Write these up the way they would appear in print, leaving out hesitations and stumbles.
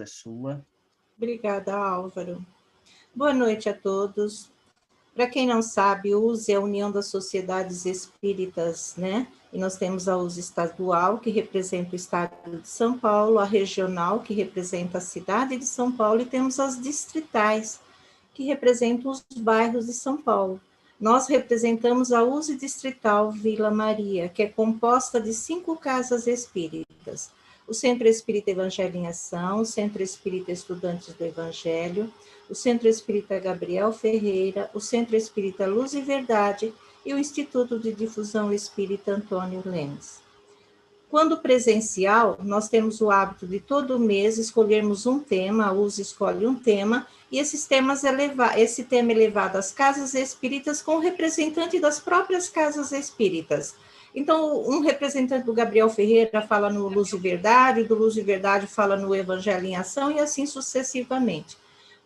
é sua. Obrigada, Álvaro. Boa noite a todos. Para quem não sabe, a USE é a União das Sociedades Espíritas, né? E nós temos a USE estadual, que representa o estado de São Paulo, a regional, que representa a cidade de São Paulo, e temos as distritais, que representam os bairros de São Paulo. Nós representamos a USE Distrital Vila Maria, que é composta de 5 casas espíritas. O Centro Espírita Evangelho em Ação, o Centro Espírita Estudantes do Evangelho, o Centro Espírita Gabriel Ferreira, o Centro Espírita Luz e Verdade e o Instituto de Difusão Espírita Antônio Lenz. Quando presencial, nós temos o hábito de todo mês escolhermos um tema, a USE escolhe um tema, e esse tema é levado às casas espíritas com o representante das próprias casas espíritas. Então, um representante do Gabriel Ferreira fala no Luz e Verdade, do Luz e Verdade fala no Evangelho em Ação, e assim sucessivamente.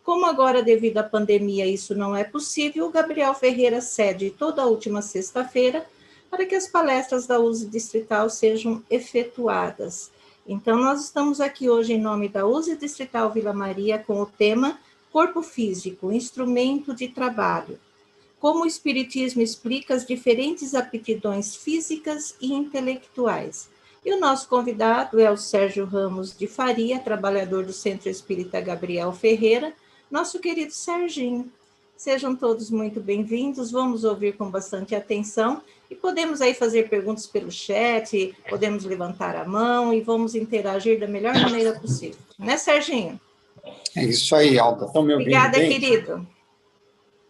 Como agora, devido à pandemia, isso não é possível, o Gabriel Ferreira cede toda a última sexta-feira para que as palestras da USE Distrital sejam efetuadas. Então, nós estamos aqui hoje em nome da USE Distrital Vila Maria com o tema Corpo Físico, Instrumento de Trabalho. Como o Espiritismo explica as diferentes aptidões físicas e intelectuais. E o nosso convidado é o Sérgio Ramos de Faria, trabalhador do Centro Espírita Gabriel Ferreira, nosso querido Serginho. Sejam todos muito bem-vindos, vamos ouvir com bastante atenção e podemos aí fazer perguntas pelo chat, podemos levantar a mão e vamos interagir da melhor maneira possível. Né, Serginho? É isso aí, Alda. Estão me ouvindo bem? Obrigada, querido.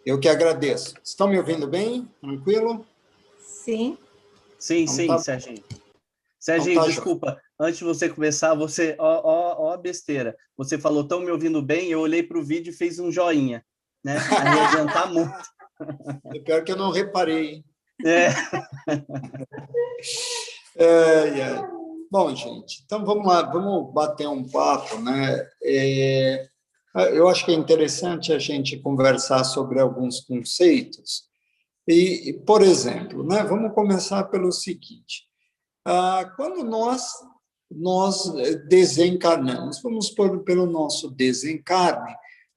Eu que agradeço. Estão me ouvindo bem? Tranquilo? Sim. Sim, então, sim, tá... Serginho. Serginho, então, desculpa, antes de você começar, ó a besteira. Você falou, estão me ouvindo bem? Eu olhei para o vídeo e fez um joinha, né? Aí ia adiantar muito. É pior que eu não reparei, hein? É. Bom, gente, então vamos lá, vamos bater um papo, né? Eu acho que é interessante a gente conversar sobre alguns conceitos. E por exemplo, né, vamos começar pelo seguinte: quando nós desencarnamos, vamos pelo nosso desencarne,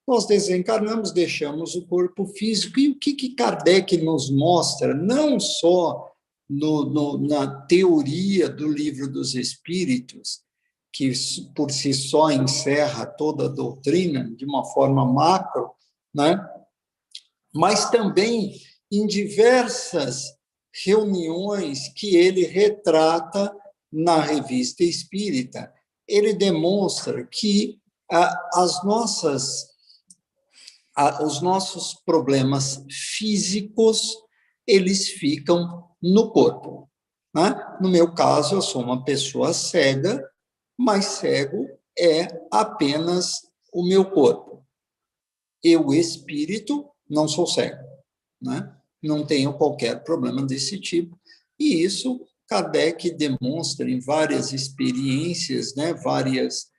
nós desencarnamos, deixamos o corpo físico, e o que Kardec nos mostra, não só na teoria do Livro dos Espíritos, que por si só encerra toda a doutrina de uma forma macro, né? Mas também em diversas reuniões que ele retrata na Revista Espírita, ele demonstra que os nossos problemas físicos, eles ficam no corpo, né? No meu caso, eu sou uma pessoa cega, mas cego é apenas o meu corpo. Eu, espírito, não sou cego, né? Não tenho qualquer problema desse tipo. E isso Kardec demonstra em várias experiências, né? Várias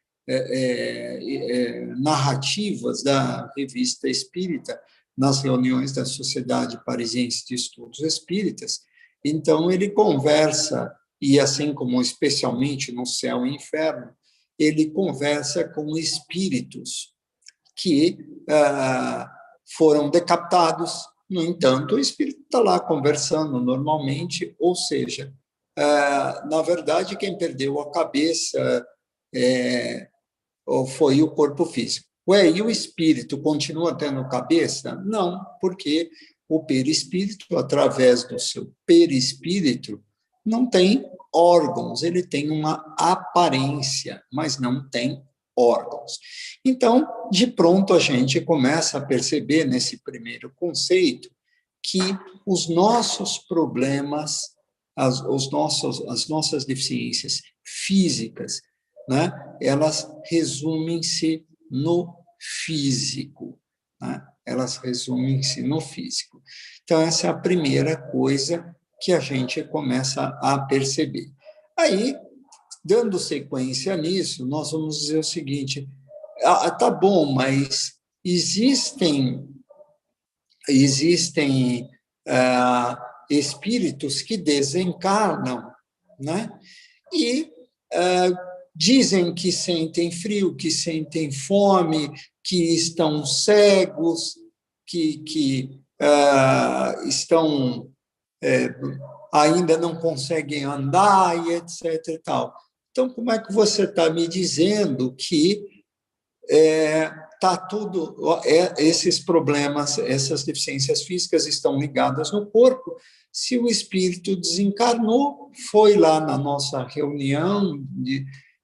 narrativas da Revista Espírita, nas reuniões da Sociedade Parisiense de Estudos Espíritas. Então, ele conversa, e assim como especialmente no Céu e Inferno, ele conversa com espíritos que foram decapitados. No entanto, o espírito está lá conversando normalmente, ou seja, na verdade, quem perdeu a cabeça foi o corpo físico. E o espírito continua tendo cabeça? Não, porque o perispírito, através do seu perispírito, não tem órgãos, ele tem uma aparência, mas não tem órgãos. Então, de pronto, a gente começa a perceber, nesse primeiro conceito, que os nossos problemas, as nossas deficiências físicas, né, elas resumem-se no físico, né? Elas resumem-se no físico. Então, essa é a primeira coisa que a gente começa a perceber. Aí, dando sequência nisso, nós vamos dizer o seguinte: tá bom, mas existem espíritos que desencarnam, né? E dizem que sentem frio, que sentem fome, que estão cegos, que estão ainda não conseguem andar e etc. E tal. Então, como é que você está me dizendo que tá tudo, esses problemas, essas deficiências físicas estão ligadas no corpo, se o espírito desencarnou, foi lá na nossa reunião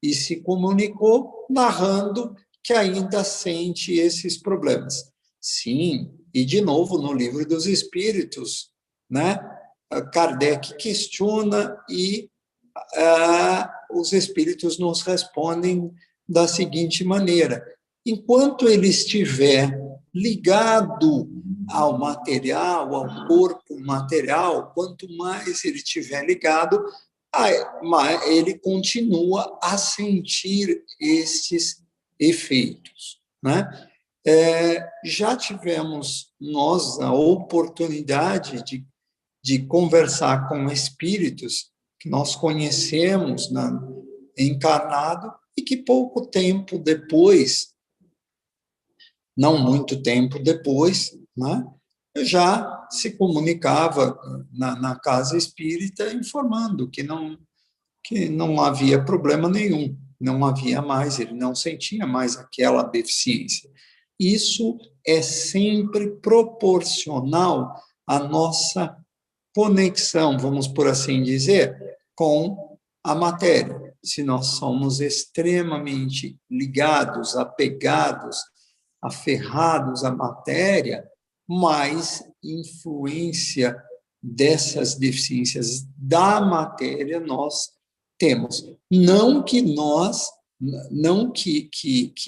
e se comunicou, narrando que ainda sente esses problemas? Sim, e de novo no Livro dos Espíritos, né? Kardec questiona e os espíritos nos respondem da seguinte maneira: enquanto ele estiver ligado ao material, ao corpo material, quanto mais ele estiver ligado, mais ele continua a sentir estes efeitos, né? Já tivemos nós a oportunidade de conversar com espíritos que nós conhecemos encarnado e que pouco tempo depois, não muito tempo depois, né, já se comunicava na casa espírita informando que não havia problema nenhum, não havia mais, ele não sentia mais aquela deficiência. Isso é sempre proporcional à nossa conexão, vamos por assim dizer, com a matéria. Se nós somos extremamente ligados, apegados, aferrados à matéria, mais influência dessas deficiências da matéria nós temos. Não que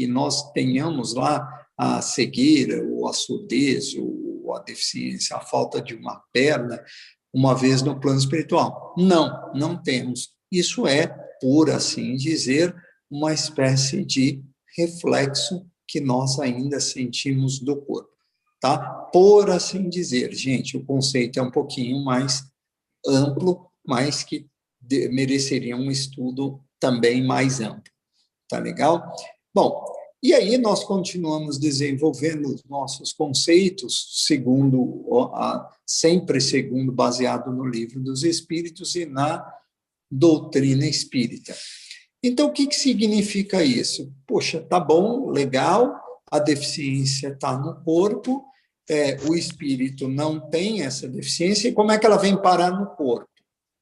nós tenhamos lá a cegueira, ou a surdez, ou a deficiência, a falta de uma perna, uma vez no plano espiritual. Não temos. Isso é, por assim dizer, uma espécie de reflexo que nós ainda sentimos do corpo, tá? Por assim dizer, gente, o conceito é um pouquinho mais amplo, mas que mereceria um estudo também mais amplo, tá legal? Bom, e aí nós continuamos desenvolvendo os nossos conceitos, sempre segundo, baseado no Livro dos Espíritos e na doutrina espírita. Então, o que significa isso? Poxa, tá bom, legal, a deficiência está no corpo, o espírito não tem essa deficiência, e como é que ela vem parar no corpo?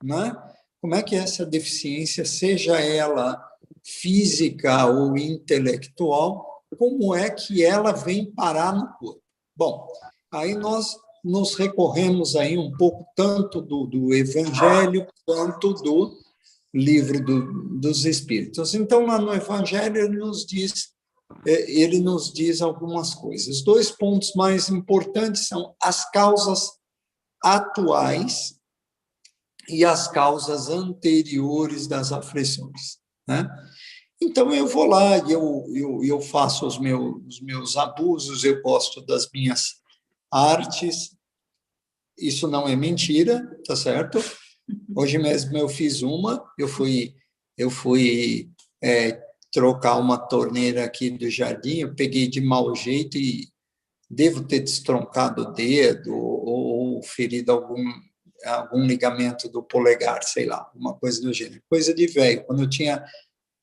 Né? Como é que essa deficiência, seja ela física ou intelectual, como é que ela vem parar no corpo? Bom, aí nós nos recorremos aí um pouco tanto do Evangelho quanto do Livro dos Espíritos. Então, lá no Evangelho, ele nos diz algumas coisas. 2 pontos mais importantes são as causas atuais e as causas anteriores das aflições, né? Então, eu vou lá e eu faço os meus abusos, eu gosto das minhas artes. Isso não é mentira, tá certo? Hoje mesmo eu fiz eu fui trocar uma torneira aqui do jardim, eu peguei de mau jeito e devo ter destroncado o dedo ou ferido algum ligamento do polegar, sei lá, uma coisa do gênero. Coisa de velho. Quando eu tinha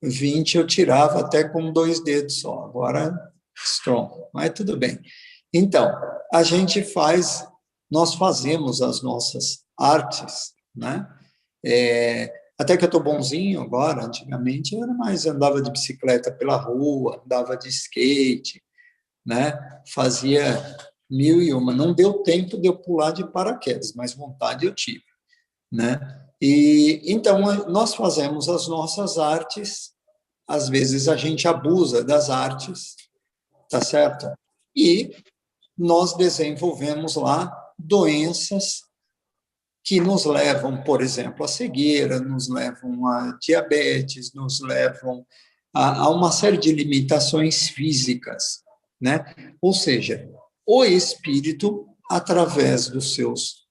20, eu tirava até com 2 dedos só. Agora, destronco. Mas tudo bem. Então, nós fazemos as nossas artes, né? Até que eu estou bonzinho agora, antigamente era mais, andava de bicicleta pela rua, andava de skate, né? Fazia 1001. Não deu tempo de eu pular de paraquedas, mas vontade eu tive, né? E então nós fazemos as nossas artes, às vezes a gente abusa das artes, tá certo? E nós desenvolvemos lá doenças que nos levam, por exemplo, à cegueira, nos levam a diabetes, nos levam a uma série de limitações físicas, né? Ou seja, o espírito, através dos seus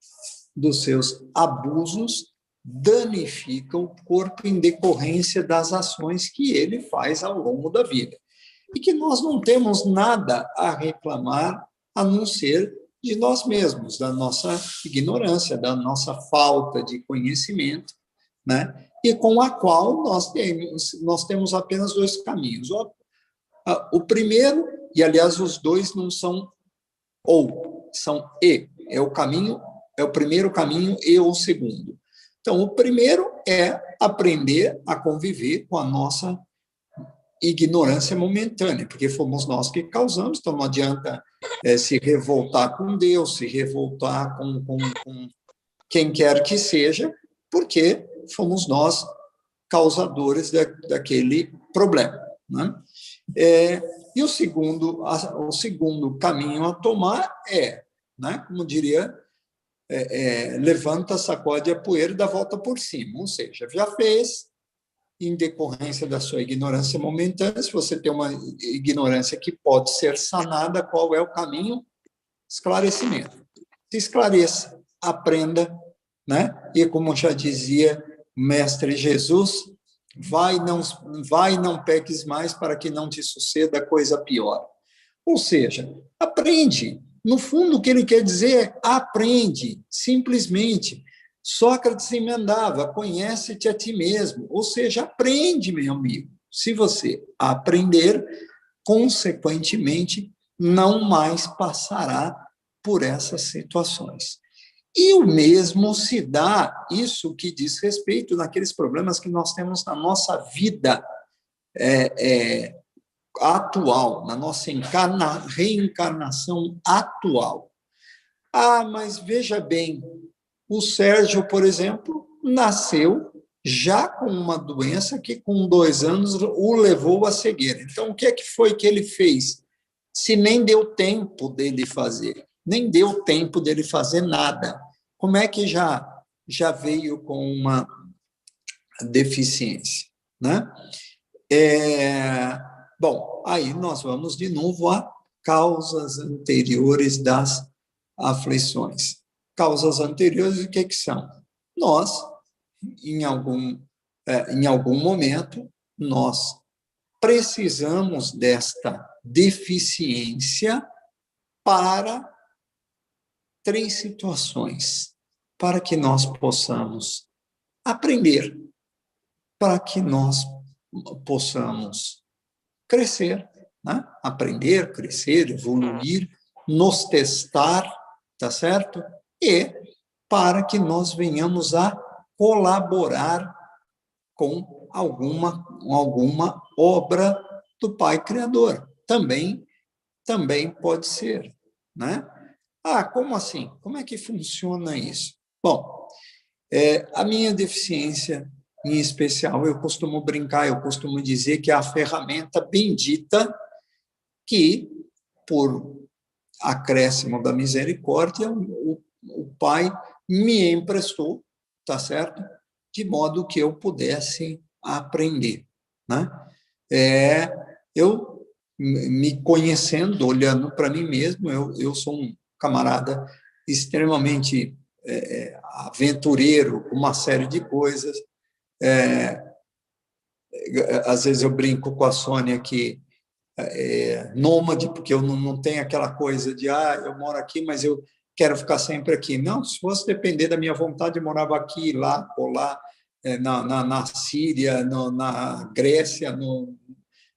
abusos, danifica o corpo em decorrência das ações que ele faz ao longo da vida. E que nós não temos nada a reclamar a não ser de nós mesmos, da nossa ignorância, da nossa falta de conhecimento, né? E com a qual nós temos apenas dois caminhos. O primeiro, e aliás os dois não são ou, são e, é o caminho, é o primeiro caminho e o segundo. Então, o primeiro é aprender a conviver com a nossa ignorância momentânea, porque fomos nós que causamos, então não adianta se revoltar com Deus, se revoltar com quem quer que seja, porque fomos nós causadores daquele problema, né? E o segundo caminho a tomar né, como diria, levanta, sacode a poeira e dá a volta por cima, ou seja, já fez, em decorrência da sua ignorância momentânea, se você tem uma ignorância que pode ser sanada, qual é o caminho? Esclarecimento. Se esclareça, aprenda, né? E como já dizia o mestre Jesus, vai, não peques mais para que não te suceda coisa pior. Ou seja, aprende. No fundo, o que ele quer dizer é aprende, simplesmente. Sócrates emendava, conhece-te a ti mesmo. Ou seja, aprende, meu amigo. Se você aprender, consequentemente, não mais passará por essas situações. E o mesmo se dá, isso que diz respeito naqueles problemas que nós temos na nossa vida atual, na nossa reencarnação atual. Mas veja bem, o Sérgio, por exemplo, nasceu já com uma doença que, com 2 anos, o levou à cegueira. Então, o que é que foi que ele fez? Se nem deu tempo dele fazer, nem deu tempo dele fazer nada. Como é que já veio com uma deficiência, né? Bom, aí nós vamos de novo a causas anteriores das aflições. Causas anteriores, o que são? Nós, em algum momento, nós precisamos desta deficiência para 3 situações, para que nós possamos aprender, para que nós possamos crescer, né? Aprender, crescer, evoluir, nos testar, tá certo? E para que nós venhamos a colaborar com alguma obra do Pai Criador. Também pode ser, né? Como assim? Como é que funciona isso? Bom, a minha deficiência, em especial, eu costumo brincar, eu costumo dizer que é a ferramenta bendita que, por acréscimo da misericórdia, o Pai me emprestou, tá certo? De modo que eu pudesse aprender, né? Eu, me conhecendo, olhando para mim mesmo, eu sou um camarada extremamente aventureiro, uma série de coisas. Às vezes eu brinco com a Sônia que nômade, porque eu não tenho aquela coisa de eu moro aqui, mas eu quero ficar sempre aqui. Não, se fosse depender da minha vontade, eu morava aqui, lá, ou lá, na Síria, na Grécia,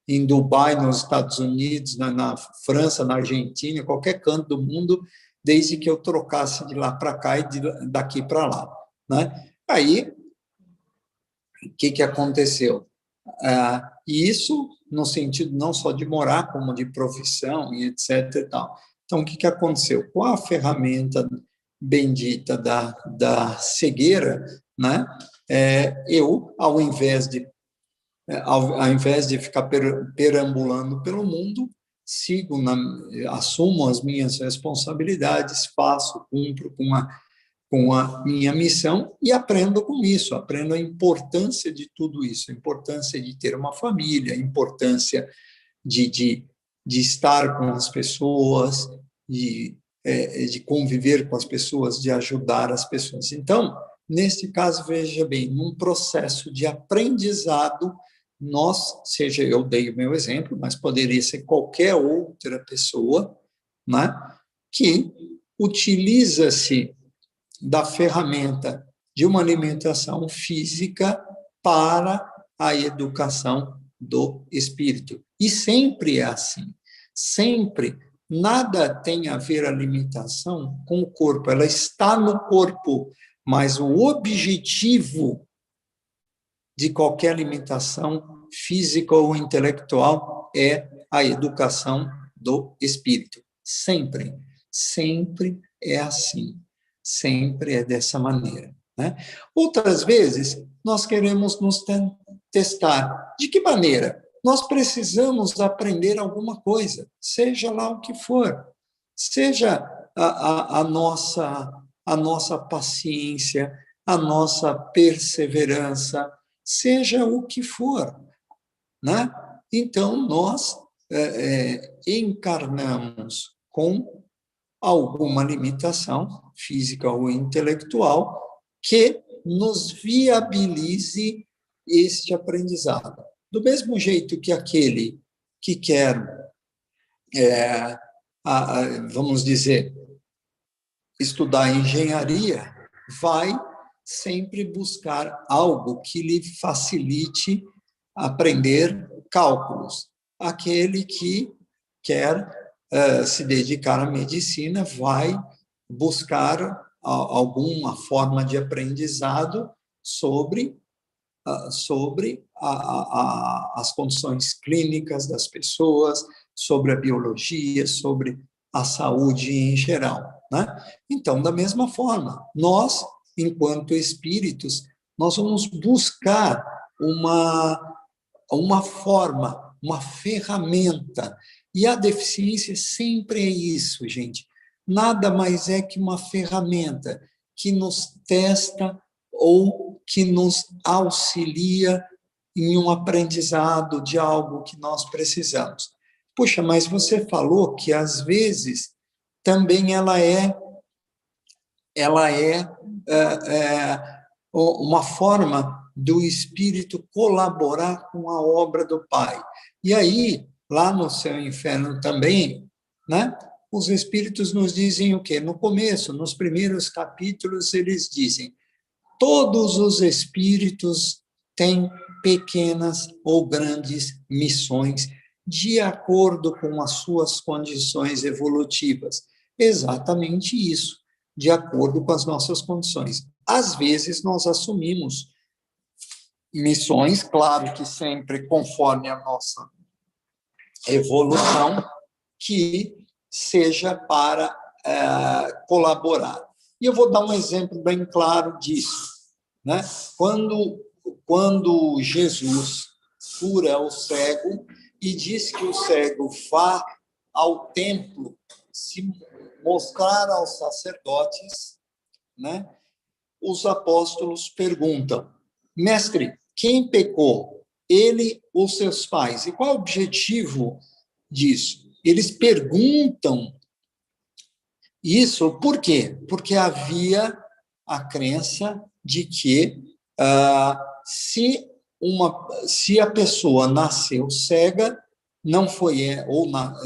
em Dubai, nos Estados Unidos, na França, na Argentina, qualquer canto do mundo, desde que eu trocasse de lá para cá e daqui para lá, né? Aí, o que aconteceu? E isso no sentido não só de morar, como de profissão e etc. e tal. Então, o que aconteceu? Com a ferramenta bendita da cegueira, né? Eu, ao invés de ficar perambulando pelo mundo, assumo as minhas responsabilidades, cumpro com a minha missão e aprendo com isso, aprendo a importância de tudo isso, a importância de ter uma família, a importância de estar com as pessoas, de conviver com as pessoas, de ajudar as pessoas. Então, Neste caso, veja bem, num processo de aprendizado, nós, seja eu dei o meu exemplo, mas poderia ser qualquer outra pessoa, né, que utiliza-se da ferramenta de uma alimentação física para a educação do espírito. E sempre é assim. Sempre. Nada tem a ver a alimentação com o corpo. Ela está no corpo, mas o objetivo de qualquer alimentação física ou intelectual é a educação do espírito. Sempre. Sempre é assim. Sempre é dessa maneira, né? Outras vezes, nós queremos nos testar. De que maneira? Nós precisamos aprender alguma coisa, seja lá o que for. Seja a nossa paciência, a nossa perseverança, seja o que for, né? Então, nós encarnamos com alguma limitação física ou intelectual que nos viabilize este aprendizado. Do mesmo jeito que aquele que quer, vamos dizer, estudar engenharia, vai sempre buscar algo que lhe facilite aprender cálculos. Aquele que quer se dedicar à medicina vai buscar alguma forma de aprendizado sobre as condições clínicas das pessoas, sobre a biologia, sobre a saúde em geral, né? Então, da mesma forma, nós, enquanto espíritos, nós vamos buscar uma forma, uma ferramenta. E a deficiência sempre é isso, gente. Nada mais é que uma ferramenta que nos testa ou que nos auxilia em um aprendizado de algo que nós precisamos. Puxa, mas você falou que, às vezes, também ela é uma forma do espírito colaborar com a obra do Pai. E aí, lá no Céu e Inferno também, né, os espíritos nos dizem o quê? No começo, nos primeiros capítulos, eles dizem: todos os espíritos têm pequenas ou grandes missões de acordo com as suas condições evolutivas. Exatamente isso, de acordo com as nossas condições. Às vezes, nós assumimos missões, claro que sempre conforme a nossa evolução, que seja para colaborar. E eu vou dar um exemplo bem claro disso, né? Quando Jesus cura o cego e diz que o cego vá ao templo se mostrar aos sacerdotes, né? Os apóstolos perguntam: mestre, quem pecou? Ele ou seus pais? E qual é o objetivo disso? Eles perguntam isso por quê? Porque havia a crença de que se a pessoa nasceu cega, não foi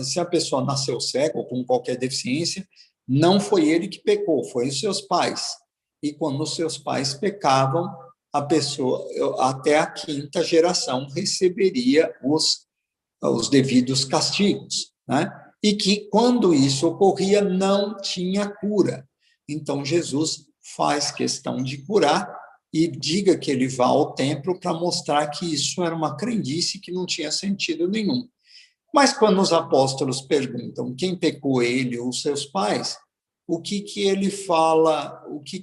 se a pessoa nasceu cega ou com qualquer deficiência, não foi ele que pecou, foi os seus pais. E quando os seus pais pecavam, a pessoa, até a quinta geração, receberia os devidos castigos, né? E que, quando isso ocorria, não tinha cura. Então, Jesus faz questão de curar e diga que ele vá ao templo para mostrar que isso era uma crendice que não tinha sentido nenhum. Mas, quando os apóstolos perguntam quem pecou, ele ou seus pais, o que ele fala, o que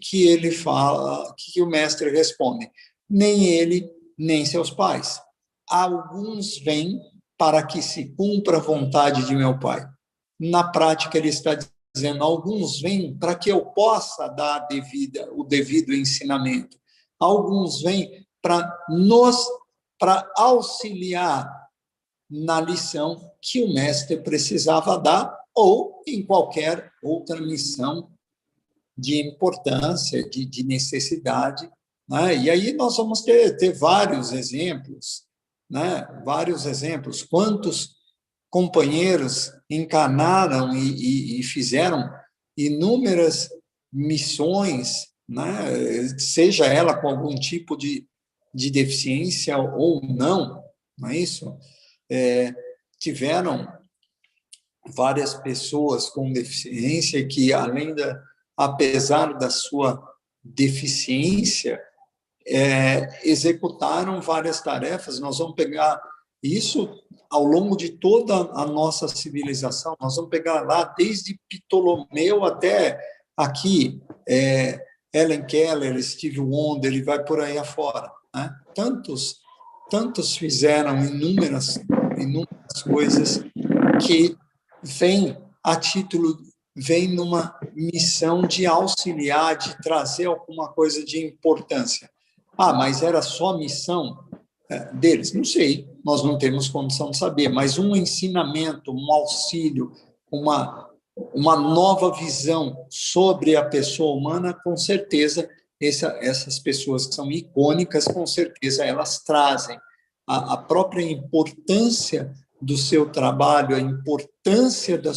o mestre responde? Nem ele, nem seus pais. Alguns vêm para que se cumpra a vontade de meu Pai. Na prática, ele está dizendo: alguns vêm para que eu possa dar o devido ensinamento. Alguns vêm para auxiliar na lição que o mestre precisava dar, ou em qualquer outra missão de importância, de necessidade, né? E aí nós vamos ter vários exemplos, né? Vários exemplos. Quantos companheiros encarnaram e fizeram inúmeras missões, né? Seja ela com algum tipo de deficiência ou não, não é isso? Tiveram várias pessoas com deficiência que, apesar da sua deficiência, executaram várias tarefas. Nós vamos pegar isso ao longo de toda a nossa civilização. Nós vamos pegar lá desde Ptolomeu até aqui, Helen Keller, Steve Wonder, ele vai por aí afora, né? Tantos fizeram inúmeras coisas que vem numa missão de auxiliar, de trazer alguma coisa de importância. Mas era só missão deles? Não sei, nós não temos condição de saber, mas um ensinamento, um auxílio, uma nova visão sobre a pessoa humana, com certeza, essas pessoas que são icônicas, com certeza, elas trazem a própria importância do seu trabalho, a importância de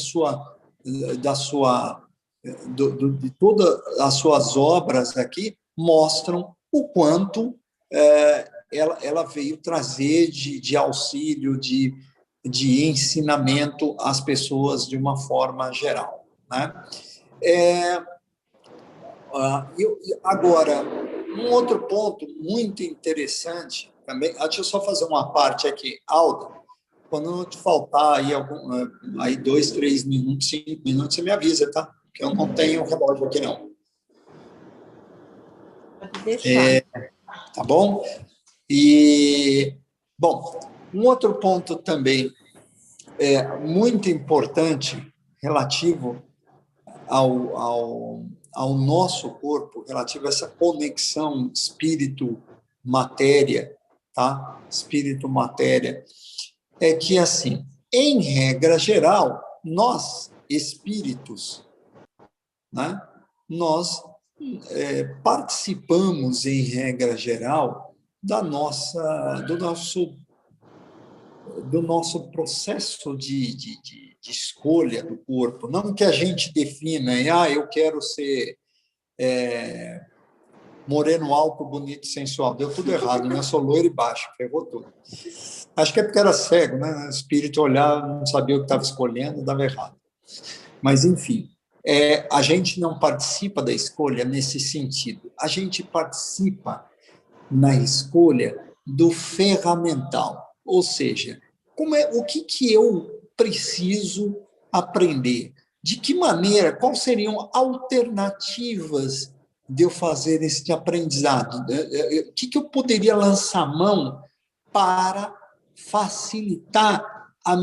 todas as suas obras aqui, mostram o quanto ela veio trazer de auxílio, de ensinamento às pessoas de uma forma geral, né? Agora, um outro ponto muito interessante também, deixa eu só fazer uma parte aqui, Alda, quando te faltar aí 2, 3 minutos, 5 minutos, você me avisa, tá? Porque eu não tenho relógio aqui, não. Pode deixar. Tá bom? Bom, um outro ponto também muito importante relativo ao nosso corpo, relativo a essa conexão espírito-matéria, tá? Espírito-matéria, é que, assim, em regra geral, nós, espíritos, né, nós participamos, em regra geral, do nosso processo de escolha do corpo. Não que a gente defina, eu quero ser moreno, alto, bonito e sensual. Deu tudo errado, né? Eu sou loiro e baixo, ferrou tudo. Acho que é porque era cego, né? O espírito olhava, não sabia o que estava escolhendo, dava errado. Mas, enfim, a gente não participa da escolha nesse sentido. A gente participa na escolha do ferramental, ou seja, o que eu preciso aprender, de que maneira, quais seriam alternativas de eu fazer esse aprendizado, o que eu poderia lançar mão para facilitar a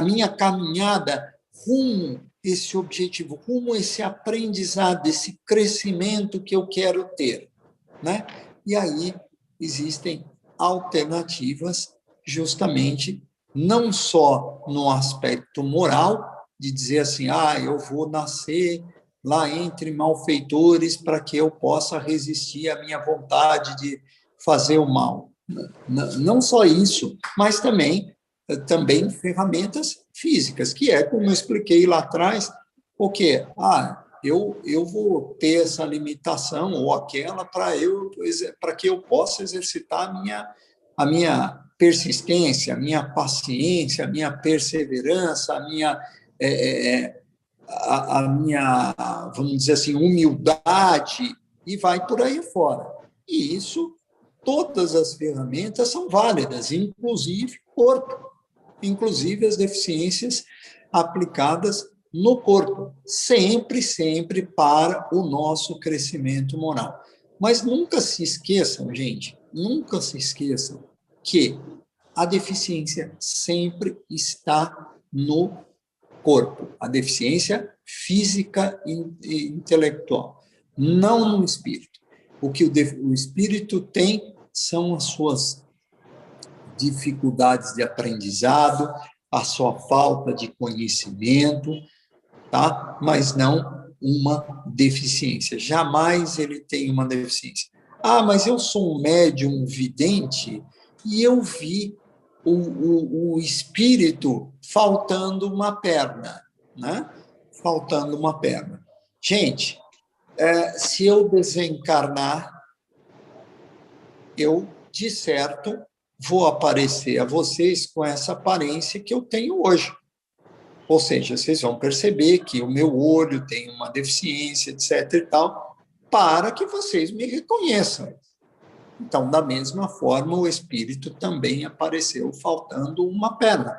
minha caminhada rumo esse objetivo, rumo esse aprendizado, esse crescimento que eu quero ter, né? E aí existem alternativas, justamente, não só no aspecto moral, de dizer assim, eu vou nascer lá entre malfeitores para que eu possa resistir à minha vontade de fazer o mal. Não só isso, mas também ferramentas físicas, que como eu expliquei lá atrás, o quê? Eu vou ter essa limitação ou aquela para que eu possa exercitar a minha persistência, a minha paciência, a minha perseverança, a minha, vamos dizer assim, humildade, e vai por aí fora. E isso, todas as ferramentas são válidas, inclusive o corpo, inclusive as deficiências aplicadas no corpo, sempre para o nosso crescimento moral. Mas nunca se esqueçam, gente, nunca se esqueçam que a deficiência sempre está no corpo, a deficiência física e intelectual, não no espírito. O que o espírito tem são as suas dificuldades de aprendizado, a sua falta de conhecimento, tá? Mas não uma deficiência. Jamais ele tem uma deficiência. Ah, mas eu sou um médium vidente e eu vi o espírito faltando uma perna, né? Faltando uma perna. Gente, se eu desencarnar, eu, de certo, vou aparecer a vocês com essa aparência que eu tenho hoje. Ou seja, vocês vão perceber que o meu olho tem uma deficiência, etc. e tal, para que vocês me reconheçam. Então, da mesma forma, o espírito também apareceu faltando uma perna.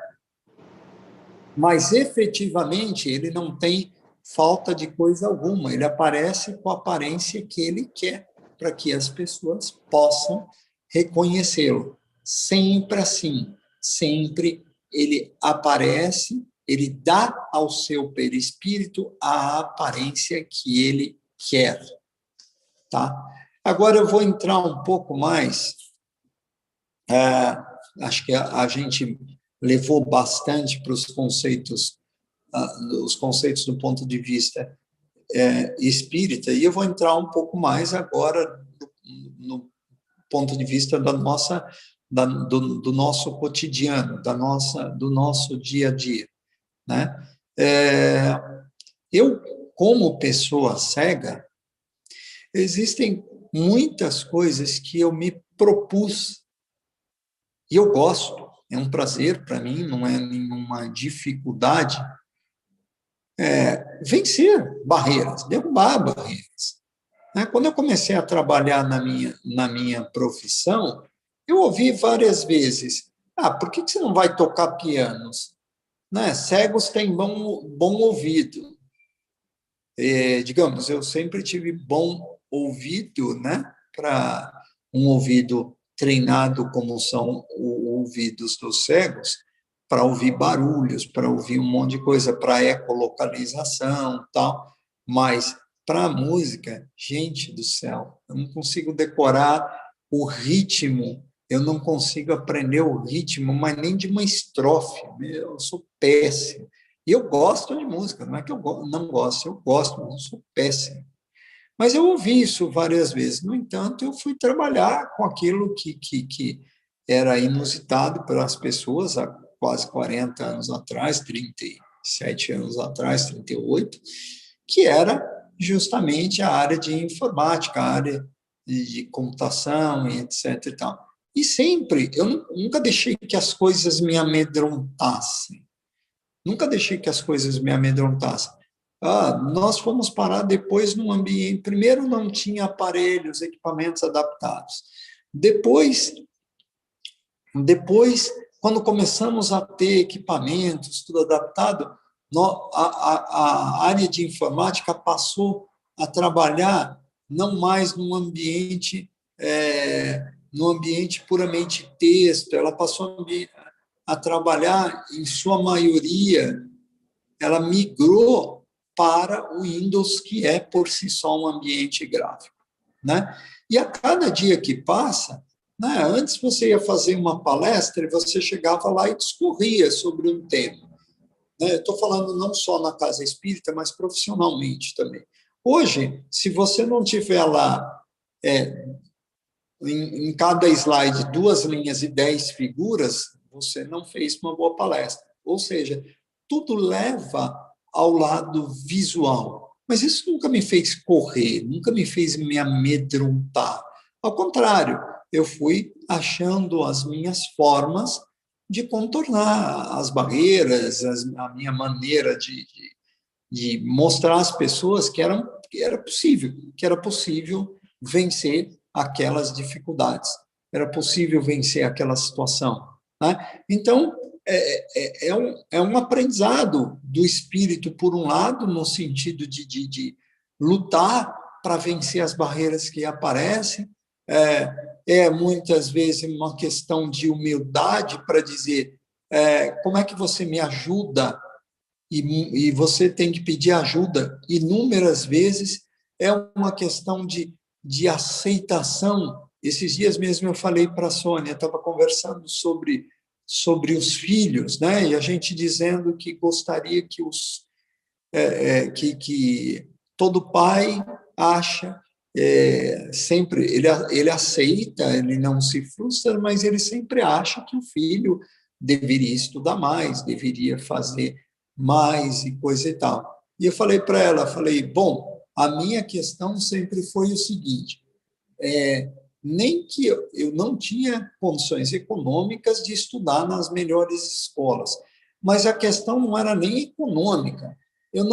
Mas, efetivamente, ele não tem falta de coisa alguma, ele aparece com a aparência que ele quer, para que as pessoas possam reconhecê-lo. Sempre assim, sempre ele aparece, ele dá ao seu perispírito a aparência que ele quer, tá? Agora eu vou entrar um pouco mais, acho que a gente levou bastante para os conceitos do ponto de vista espírita, e eu vou entrar um pouco mais agora no ponto de vista do nosso cotidiano, do nosso dia a dia, né? Eu, como pessoa cega, existem muitas coisas que eu me propus, e eu gosto, é um prazer para mim, não é nenhuma dificuldade, vencer barreiras, derrubar barreiras. Quando eu comecei a trabalhar na minha profissão, eu ouvi várias vezes, por que você não vai tocar pianos? Cegos têm bom ouvido. Digamos, eu sempre tive bom ouvido, para um ouvido treinado como são os ouvidos dos cegos, para ouvir barulhos, para ouvir um monte de coisa, para ecolocalização, tal, mas para a música, gente do céu, eu não consigo decorar o ritmo, eu não consigo aprender o ritmo, mas nem de uma estrofe, eu sou péssimo. E eu gosto de música, não é que eu não gosto, eu gosto, mas eu sou péssimo. Mas eu ouvi isso várias vezes. No entanto, eu fui trabalhar com aquilo que era inusitado para as pessoas há quase 40 anos atrás, 37 anos atrás, 38, que era justamente a área de informática, a área de computação e etc. E tal. E sempre, eu nunca deixei que as coisas me amedrontassem. Nunca deixei que as coisas me amedrontassem. Nós fomos parar depois num ambiente... Primeiro, não tinha aparelhos, equipamentos adaptados. Depois, quando começamos a ter equipamentos, tudo adaptado, a área de informática passou a trabalhar não mais num ambiente puramente texto, ela passou a trabalhar, em sua maioria, ela migrou para o Windows, que é, por si só, um ambiente gráfico. E a cada dia que passa, antes você ia fazer uma palestra e você chegava lá e discorria sobre um tema. Eu estou falando não só na casa espírita, mas profissionalmente também. Hoje, se você não tiver lá, em cada slide, 2 linhas e 10 figuras, você não fez uma boa palestra. Ou seja, tudo leva ao lado visual. Mas isso nunca me fez correr, nunca me fez me amedrontar. Ao contrário, eu fui achando as minhas formas de contornar as barreiras, a minha maneira de mostrar às pessoas que era possível vencer aquelas dificuldades, era possível vencer aquela situação. Então, é um aprendizado do espírito, por um lado, no sentido de lutar para vencer as barreiras que aparecem, muitas vezes uma questão de humildade para dizer como é que você me ajuda, e você tem que pedir ajuda inúmeras vezes, é uma questão de aceitação. Esses dias mesmo eu falei para a Sônia, estava conversando sobre os filhos, e a gente dizendo que gostaria que todo pai acha, sempre, ele aceita, ele não se frustra, mas ele sempre acha que o filho deveria estudar mais, deveria fazer mais e coisa e tal. E eu falei para ela, falei, bom, a minha questão sempre foi o seguinte, nem que eu não tinha condições econômicas de estudar nas melhores escolas, mas a questão não era nem econômica. Eu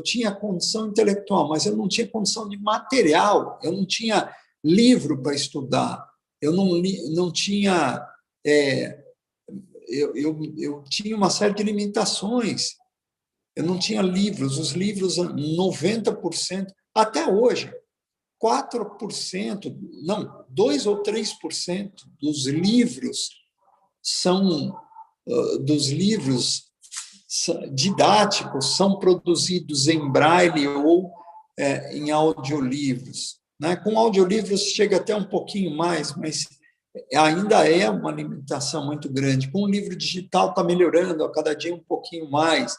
tinha condição intelectual, mas eu não tinha condição de material, eu não tinha livro para estudar, eu não tinha. Eu tinha uma série de limitações, eu não tinha livros, os livros, 90%, até hoje, 4%, não, 2 ou 3% dos livros são dos livros didáticos são produzidos em braille ou em audiolivros. Né? Com audiolivros chega até um pouquinho mais, mas ainda é uma limitação muito grande. Com o livro digital está melhorando a cada dia um pouquinho mais,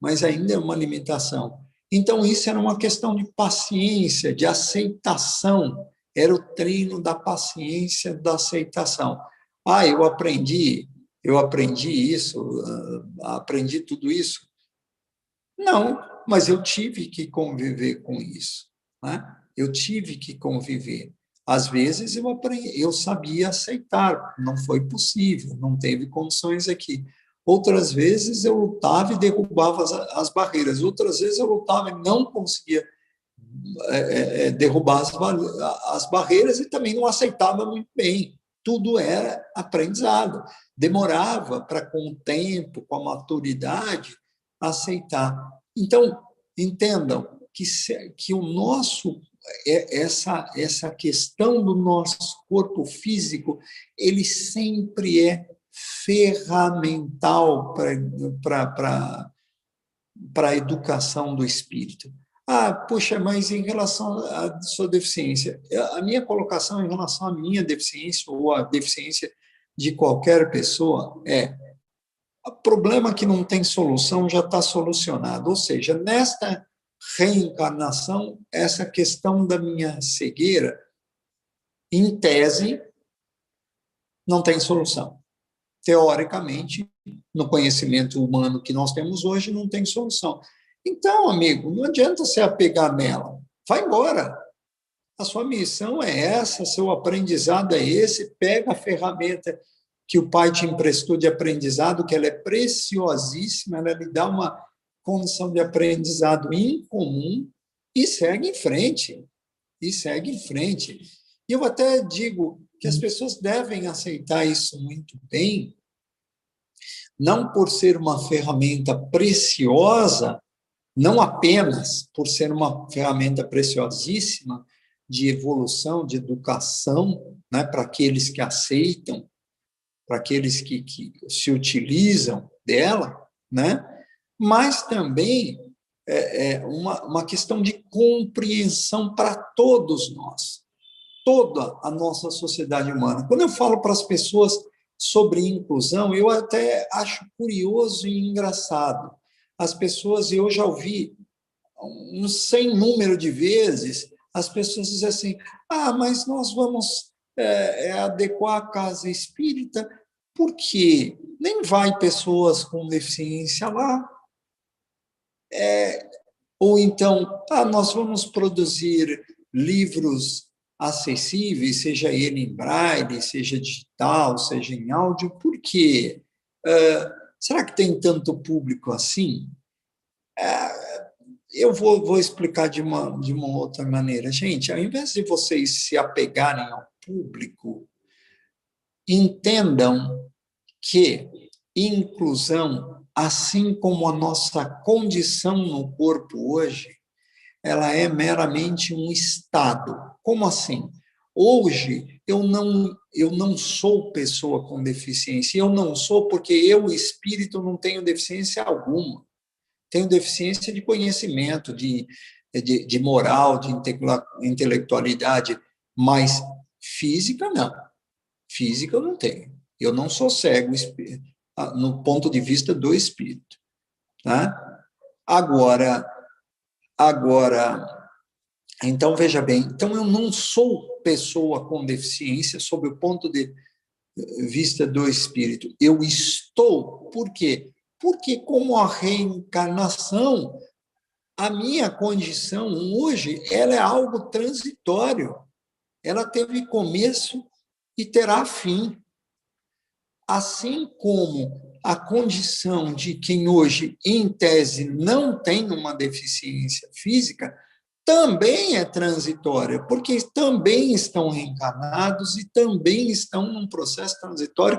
mas ainda é uma limitação. Então, isso era uma questão de paciência, de aceitação, era o treino da paciência, da aceitação. Eu aprendi isso, aprendi tudo isso. Não, mas eu tive que conviver com isso. Né? Eu tive que conviver. Às vezes eu sabia aceitar, não foi possível, não teve condições aqui. Outras vezes eu lutava e derrubava as barreiras. Outras vezes eu lutava e não conseguia derrubar as barreiras e também não aceitava muito bem. Tudo era aprendizado. Demorava para, com o tempo, com a maturidade, aceitar. Então, entendam que o nosso essa questão do nosso corpo físico, ele sempre é ferramental para a educação do espírito. Puxa, mas em relação à sua deficiência, a minha colocação em relação à minha deficiência ou à deficiência de qualquer pessoa o problema que não tem solução já está solucionado, ou seja, nesta reencarnação, essa questão da minha cegueira, em tese, não tem solução. Teoricamente, no conhecimento humano que nós temos hoje, não tem solução. Então, amigo, não adianta se apegar nela. Vai embora. A sua missão é essa, seu aprendizado é esse, pega a ferramenta que o pai te emprestou de aprendizado, que ela é preciosíssima, ela lhe dá uma condição de aprendizado incomum e segue em frente. E segue em frente. E eu até digo que as pessoas devem aceitar isso muito bem, não por ser uma ferramenta preciosa, não apenas por ser uma ferramenta preciosíssima de evolução, de educação, né, para aqueles que aceitam, para aqueles que se utilizam dela, né, mas também uma questão de compreensão para todos nós, toda a nossa sociedade humana. Quando eu falo para as pessoas sobre inclusão, eu até acho curioso e engraçado. As pessoas, eu já ouvi um sem número de vezes, as pessoas dizem assim, mas nós vamos adequar a casa espírita, porque nem vai pessoas com deficiência lá. Ou então, nós vamos produzir livros acessíveis, seja ele em braille, seja digital, seja em áudio, por quê? Será que tem tanto público assim? Eu vou explicar de uma outra maneira. Gente, ao invés de vocês se apegarem ao público, entendam que inclusão, assim como a nossa condição no corpo hoje, ela é meramente um estado. Como assim? Hoje, eu não sou pessoa com deficiência. Eu não sou porque eu, espírito, não tenho deficiência alguma. Tenho deficiência de conhecimento, de moral, de intelectualidade, mas física, não. Física eu não tenho. Eu não sou cego no ponto de vista do espírito. Tá? Agora, Agora, então, veja bem, então eu não sou pessoa com deficiência sob o ponto de vista do espírito. Eu estou, por quê? Porque como a reencarnação, a minha condição hoje, ela é algo transitório. Ela teve começo e terá fim. Assim como a condição de quem hoje, em tese, não tem uma deficiência física, também é transitória, porque também estão reencarnados e também estão num processo transitório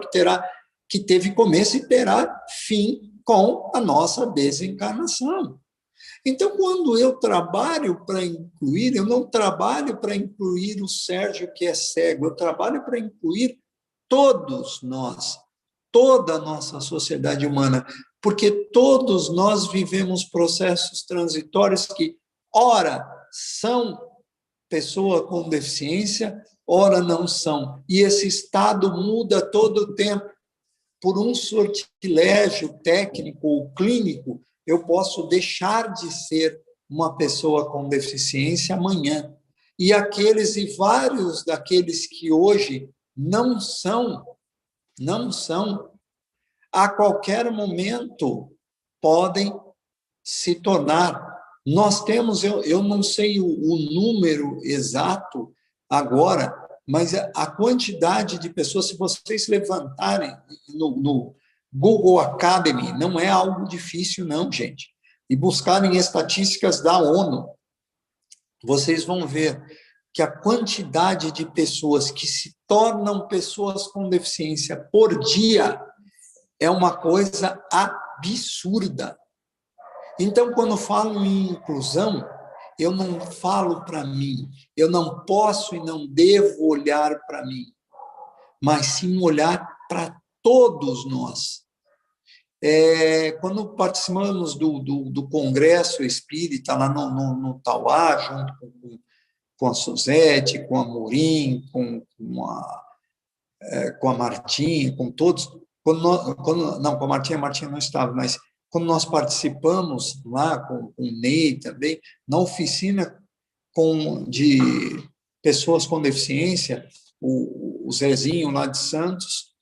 que teve começo e terá fim com a nossa desencarnação. Então, quando eu trabalho para incluir, eu não trabalho para incluir o Sérgio que é cego, eu trabalho para incluir todos nós, toda a nossa sociedade humana, porque todos nós vivemos processos transitórios que, ora, são pessoa com deficiência, ora não são. E esse estado muda todo o tempo. Por um sortilégio técnico ou clínico, eu posso deixar de ser uma pessoa com deficiência amanhã. E aqueles e vários daqueles que hoje não são, a qualquer momento podem se tornar. Nós temos, eu não sei o número exato agora, mas a quantidade de pessoas, se vocês levantarem no Google Academy, não é algo difícil, não, gente. E buscarem estatísticas da ONU, vocês vão ver que a quantidade de pessoas que se tornam pessoas com deficiência por dia é uma coisa absurda. Então, quando falo em inclusão, eu não falo para mim, eu não posso e não devo olhar para mim, mas sim olhar para todos nós. Quando participamos do Congresso Espírita, lá no Tauá, junto com a Suzete, com a Morim, com a Martinha, com todos, não, com a Martinha não estava, mas quando nós participamos lá com o Ney também, na oficina de pessoas com deficiência, o Zezinho lá de Santos,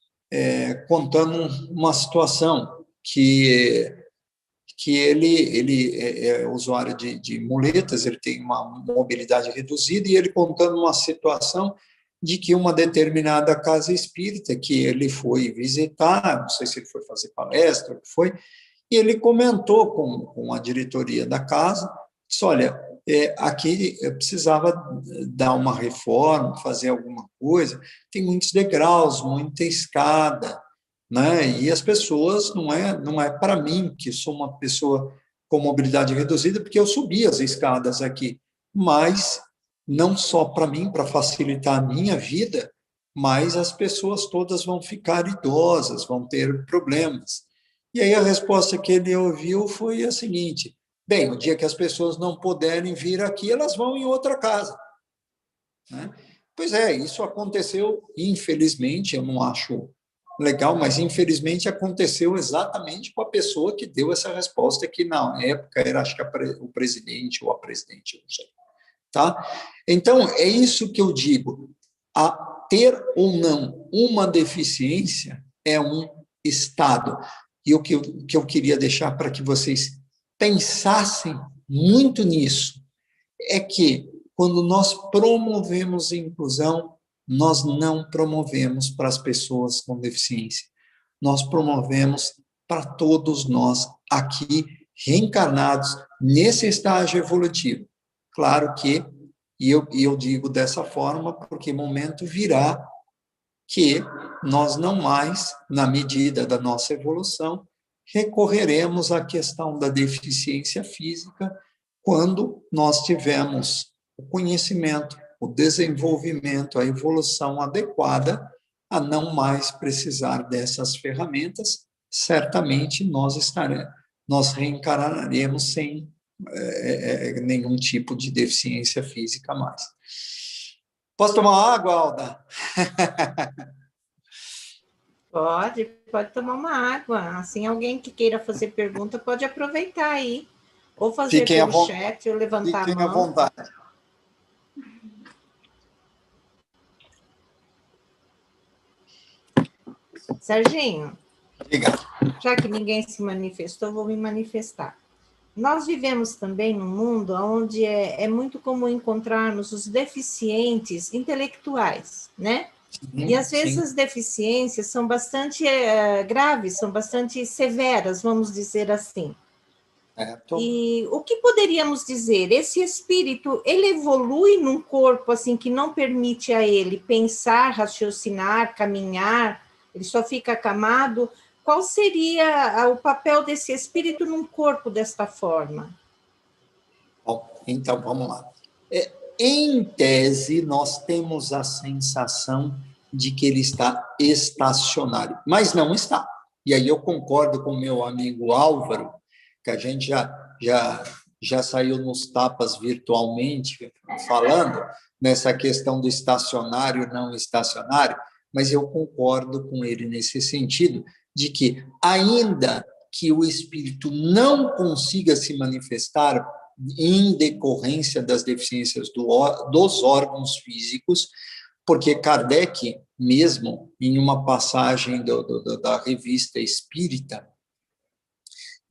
contando uma situação que ele é usuário de muletas, ele tem uma mobilidade reduzida, e ele contando uma situação de que uma determinada casa espírita que ele foi visitar, não sei se ele foi fazer palestra, o que foi, e ele comentou com a diretoria da casa, disse, olha, aqui eu precisava dar uma reforma, fazer alguma coisa, tem muitos degraus, muita escada, né? E as pessoas, não é para mim, que sou uma pessoa com mobilidade reduzida, porque eu subi as escadas aqui, mas não só para mim, para facilitar a minha vida, mas as pessoas todas vão ficar idosas, vão ter problemas. E aí a resposta que ele ouviu foi a seguinte: bem, o dia que as pessoas não puderem vir aqui, elas vão em outra casa. Né? Pois é, isso aconteceu, infelizmente, eu não acho legal, mas infelizmente aconteceu exatamente com a pessoa que deu essa resposta, que na época era, acho que o presidente ou a presidente, não sei. Tá? Então, é isso que eu digo. A ter ou não uma deficiência é um estado. E o que eu queria deixar para que vocês pensassem muito nisso é que, quando nós promovemos inclusão, nós não promovemos para as pessoas com deficiência. Nós promovemos para todos nós aqui, reencarnados, nesse estágio evolutivo. Claro que, e eu digo dessa forma, porque momento virá que nós não mais, na medida da nossa evolução, recorreremos à questão da deficiência física quando nós tivermos o conhecimento, o desenvolvimento, a evolução adequada a não mais precisar dessas ferramentas, certamente nós reencarnaremos sem nenhum tipo de deficiência física mais. Posso tomar água, Alda? Pode tomar uma água. Assim, alguém que queira fazer pergunta pode aproveitar aí. Ou fazer pelo chat, ou levantar a mão. Fiquem à vontade. Serginho, Diga. Já que ninguém se manifestou, vou me manifestar. Nós vivemos também num mundo onde é muito comum encontrarmos os deficientes intelectuais, né? E às vezes as deficiências são bastante graves, são bastante severas, vamos dizer assim. E o que poderíamos dizer? Esse espírito, ele evolui num corpo assim que não permite a ele pensar, raciocinar, caminhar, ele só fica acamado. Qual seria o papel desse espírito num corpo desta forma? Bom, então, vamos lá. Em tese, nós temos a sensação de que ele está estacionário, mas não está. E aí eu concordo com o meu amigo Álvaro, que a gente já saiu nos tapas virtualmente falando nessa questão do estacionário, não estacionário, mas eu concordo com ele nesse sentido, de que, ainda que o espírito não consiga se manifestar em decorrência das deficiências dos órgãos físicos, porque Kardec, mesmo em uma passagem da revista Espírita,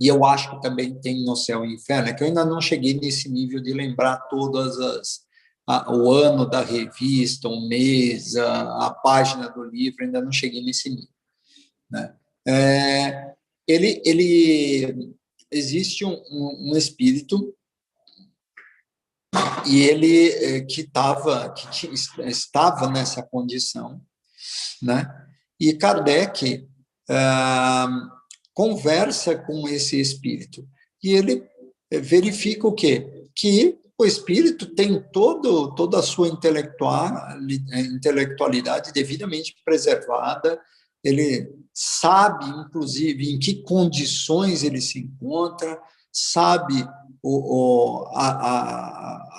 e eu acho que também tem no Céu e Inferno, que eu ainda não cheguei nesse nível de lembrar todas o ano da revista, o mês, a página do livro, ainda não cheguei nesse nível, né? Existe um espírito e ele que estava nessa condição, né? E Kardec conversa com esse espírito e ele verifica o quê? Que o espírito tem toda a sua intelectualidade devidamente preservada, ele sabe, inclusive, em que condições ele se encontra, sabe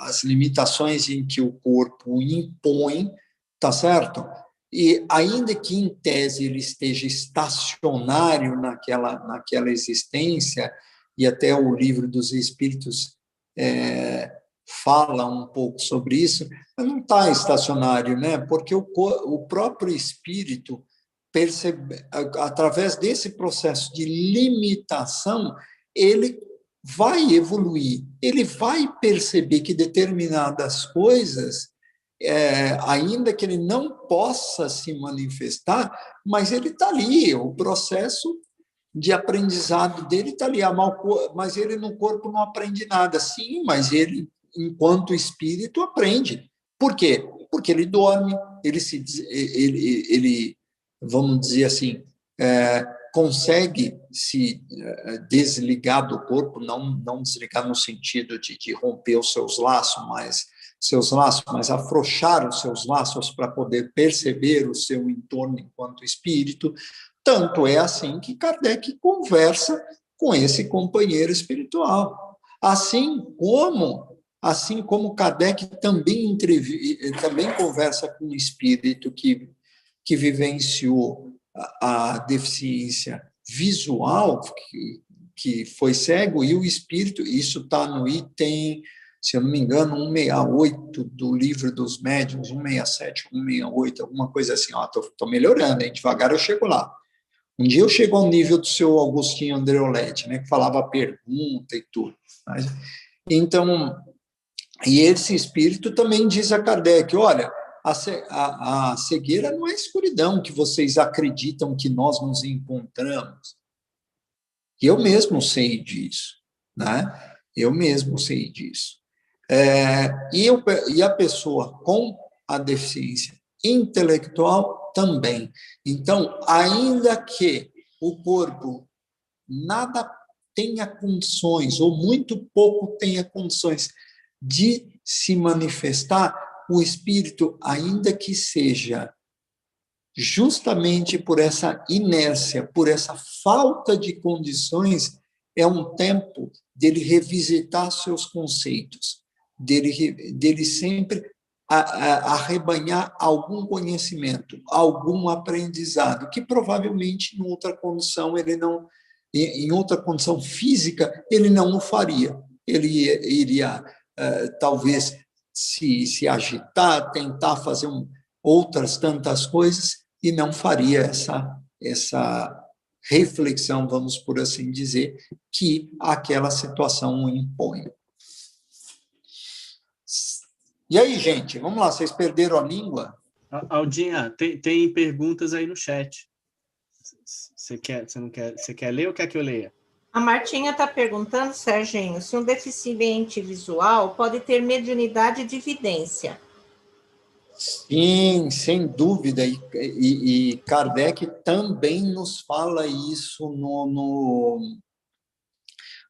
as limitações em que o corpo impõe, tá certo? E ainda que, em tese, ele esteja estacionário naquela existência, e até o Livro dos Espíritos fala um pouco sobre isso, mas não está estacionário, né? Porque o próprio espírito percebe, através desse processo de limitação, ele vai evoluir, ele vai perceber que determinadas coisas, ainda que ele não possa se manifestar, mas ele está ali, o processo de aprendizado dele está ali, mas ele no corpo não aprende nada. Sim, mas ele, enquanto espírito, aprende. Por quê? Porque ele dorme, ele vamos dizer assim, consegue se desligar do corpo, não desligar no sentido de romper os seus laços, mas afrouxar os seus laços para poder perceber o seu entorno enquanto espírito. Tanto é assim que Kardec conversa com esse companheiro espiritual. Assim como Kardec também conversa com um espírito que vivenciou a deficiência visual, que foi cego, e o espírito, isso está no item, se eu não me engano, 168 do Livro dos Médiuns, 167, 168, alguma coisa assim. Estou melhorando, hein? Devagar eu chego lá. Um dia eu chego ao nível do seu Agostinho Andreoletti, né, que falava pergunta e tudo. Mas, então, e esse espírito também diz a Kardec, olha, a cegueira não é a escuridão que vocês acreditam que nós nos encontramos. Eu mesmo sei disso, né? Eu mesmo sei disso. E a pessoa com a deficiência intelectual também. Então, ainda que o corpo nada tenha condições, ou muito pouco tenha condições de se manifestar, o espírito, ainda que seja justamente por essa inércia, por essa falta de condições, é um tempo dele revisitar seus conceitos, dele sempre arrebanhar algum conhecimento, algum aprendizado, que provavelmente em outra condição física, ele não o faria. ele iria, talvez, se agitar, tentar fazer outras tantas coisas, e não faria essa reflexão, vamos por assim dizer, que aquela situação o impõe. E aí, gente, vamos lá, vocês perderam a língua? Aldinha, tem perguntas aí no chat. Você quer ler ou quer que eu leia? A Martinha está perguntando, Serginho, se um deficiente visual pode ter mediunidade de vidência. Sim, sem dúvida. E Kardec também nos fala isso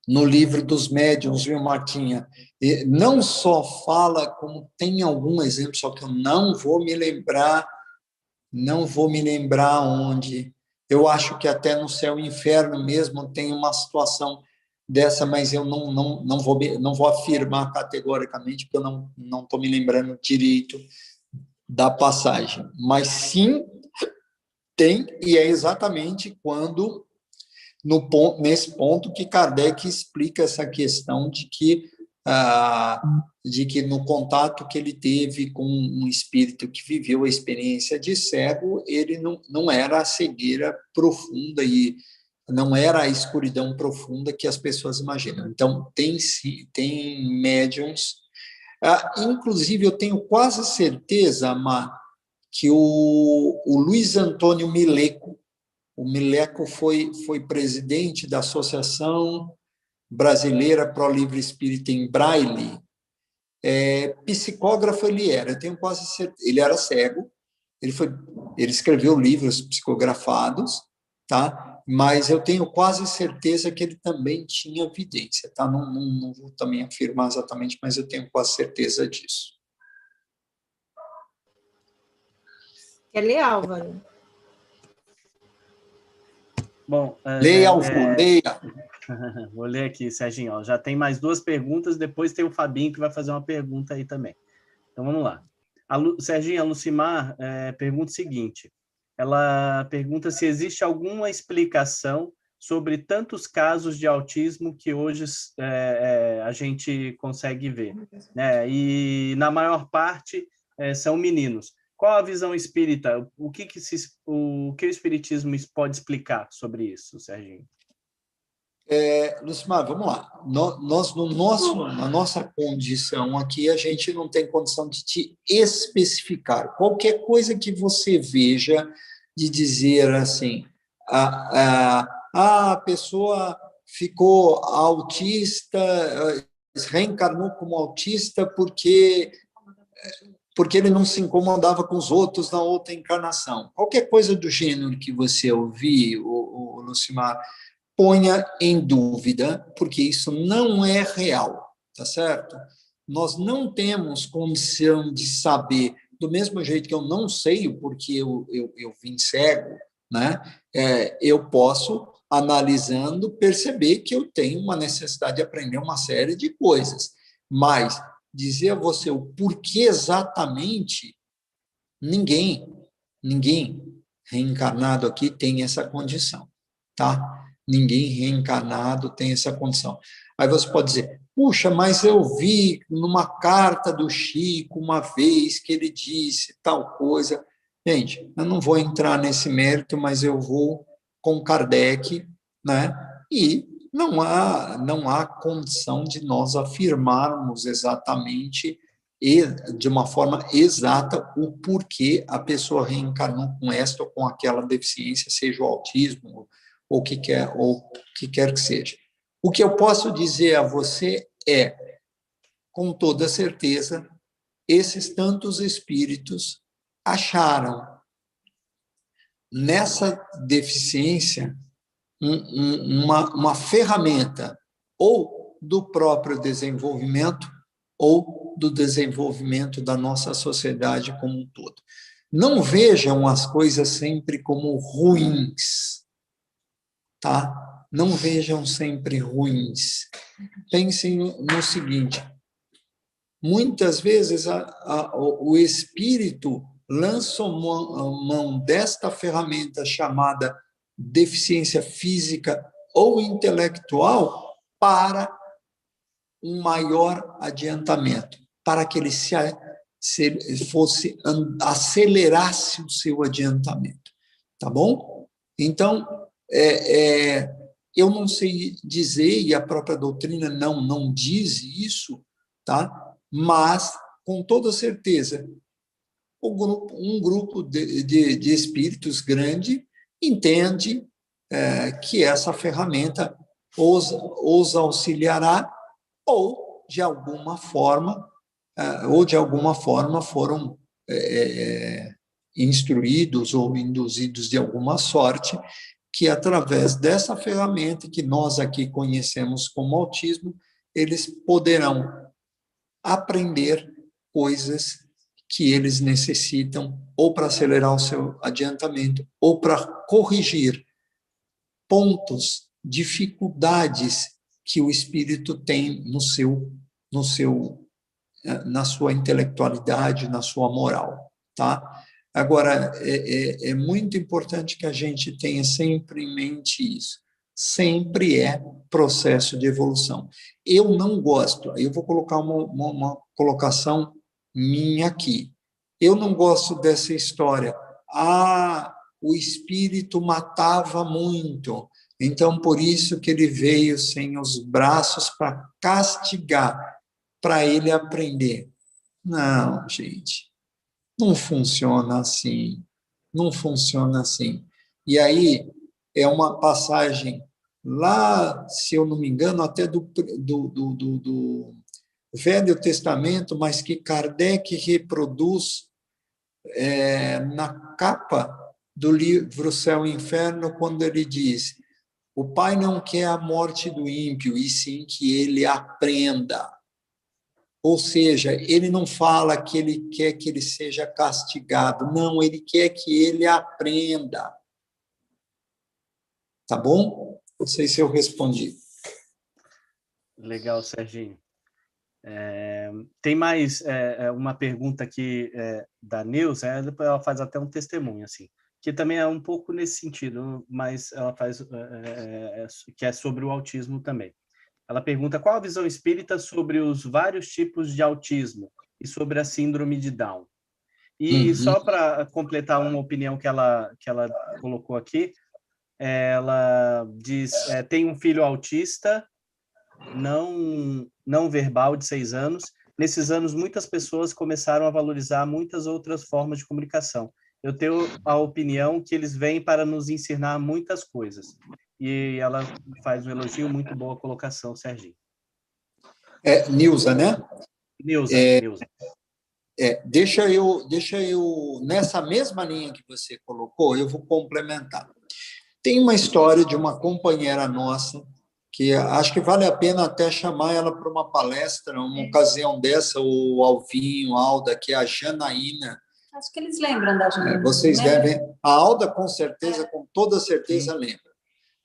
no livro dos médiuns, viu, Martinha? E não só fala, como tem algum exemplo, só que eu não vou me lembrar onde. Eu acho que até no Céu e Inferno mesmo tem uma situação dessa, mas eu não vou afirmar categoricamente, porque eu não estou me lembrando direito da passagem. Mas sim, tem, e é exatamente quando, nesse ponto, que Kardec explica essa questão de que no contato que ele teve com um espírito que viveu a experiência de cego, ele não era a cegueira profunda e não era a escuridão profunda que as pessoas imaginam. Então, tem médiums. Inclusive, eu tenho quase certeza, Amá, que o Luiz Antônio Mileco, o Mileco foi presidente da Associação Brasileira Pro Livre Espírita em Braille. Psicógrafo ele era, eu tenho quase certeza. Ele era cego, ele escreveu livros psicografados, tá? Mas eu tenho quase certeza que ele também tinha vidência, tá? Não vou também afirmar exatamente, mas eu tenho quase certeza disso. Quer ler, Álvaro? Bom, leia, leia. Vou ler aqui, Serginho. Já tem mais 2 perguntas, depois tem o Fabinho que vai fazer uma pergunta aí também. Então, vamos lá. Serginho, a Lucimar pergunta o seguinte. Ela pergunta se existe alguma explicação sobre tantos casos de autismo que hoje a gente consegue ver, né? E, na maior parte, são meninos. Qual a visão espírita? O que o espiritismo pode explicar sobre isso, Serginho? Lucimar, vamos lá. Na nossa condição aqui, a gente não tem condição de te especificar. Qualquer coisa que você veja de dizer assim, a pessoa ficou autista, reencarnou como autista porque ele não se incomodava com os outros na outra encarnação. Qualquer coisa do gênero que você ouvir, o Lucimar, ponha em dúvida, porque isso não é real, tá certo? Nós não temos condição de saber, do mesmo jeito que eu não sei o porquê eu vim cego, né? Eu posso, analisando, perceber que eu tenho uma necessidade de aprender uma série de coisas, mas dizer a você o porquê exatamente, ninguém reencarnado aqui tem essa condição, tá? Ninguém reencarnado tem essa condição. Aí você pode dizer, puxa, mas eu vi numa carta do Chico uma vez que ele disse tal coisa. Gente, eu não vou entrar nesse mérito, mas eu vou com Kardec, né? E não há condição de nós afirmarmos exatamente e de uma forma exata o porquê a pessoa reencarnou com esta ou com aquela deficiência, seja o autismo ou o que quer que seja. O que eu posso dizer a você é, com toda certeza, esses tantos espíritos acharam nessa deficiência uma ferramenta ou do próprio desenvolvimento ou do desenvolvimento da nossa sociedade como um todo. Não vejam as coisas sempre como ruins, tá? Não vejam sempre ruins. Pensem no seguinte, muitas vezes o espírito lança mão desta ferramenta chamada deficiência física ou intelectual para um maior adiantamento, para que ele acelerasse o seu adiantamento. Tá bom? Então, eu não sei dizer, e a própria doutrina não diz isso, tá? Mas, com toda certeza, um grupo de espíritos grande entende que essa ferramenta os auxiliará ou de alguma forma foram instruídos ou induzidos de alguma sorte que, através dessa ferramenta que nós aqui conhecemos como autismo, eles poderão aprender coisas que eles necessitam ou para acelerar o seu adiantamento ou para corrigir pontos, dificuldades que o espírito tem na sua intelectualidade, na sua moral, tá? Agora, é muito importante que a gente tenha sempre em mente isso. Sempre é processo de evolução. Eu não gosto, eu vou colocar uma colocação minha aqui. Eu não gosto dessa história. O espírito matava muito, então por isso que ele veio sem os braços para castigar, para ele aprender. Não, gente, não funciona assim. Não funciona assim. E aí é uma passagem lá, se eu não me engano, até do Velho Testamento, mas que Kardec reproduz na capa do livro Céu e Inferno, quando ele diz: o Pai não quer a morte do ímpio, e sim que ele aprenda. Ou seja, ele não fala que ele quer que ele seja castigado, não, ele quer que ele aprenda. Tá bom? Não sei se eu respondi. Legal, Serginho. Tem mais uma pergunta aqui da Nilza, depois ela faz até um testemunho, assim, que também é um pouco nesse sentido, mas ela faz que é sobre o autismo também. Ela pergunta qual a visão espírita sobre os vários tipos de autismo e sobre a síndrome de Down. E só para completar uma opinião que ela colocou aqui, ela diz, tem um filho autista, não verbal, de 6 anos. Nesses anos, muitas pessoas começaram a valorizar muitas outras formas de comunicação. Eu tenho a opinião que eles vêm para nos ensinar muitas coisas. E ela faz um elogio, muito boa colocação, Serginho. Nilza, né? Nilza. Deixa eu, nessa mesma linha que você colocou, eu vou complementar. Tem uma história de uma companheira nossa, que acho que vale a pena até chamar ela para uma palestra, uma ocasião dessa, o Alvinho, a Alda, que é a Janaína. Acho que eles lembram da Janaína. Vocês devem... A Alda, com certeza, com toda certeza, lembra.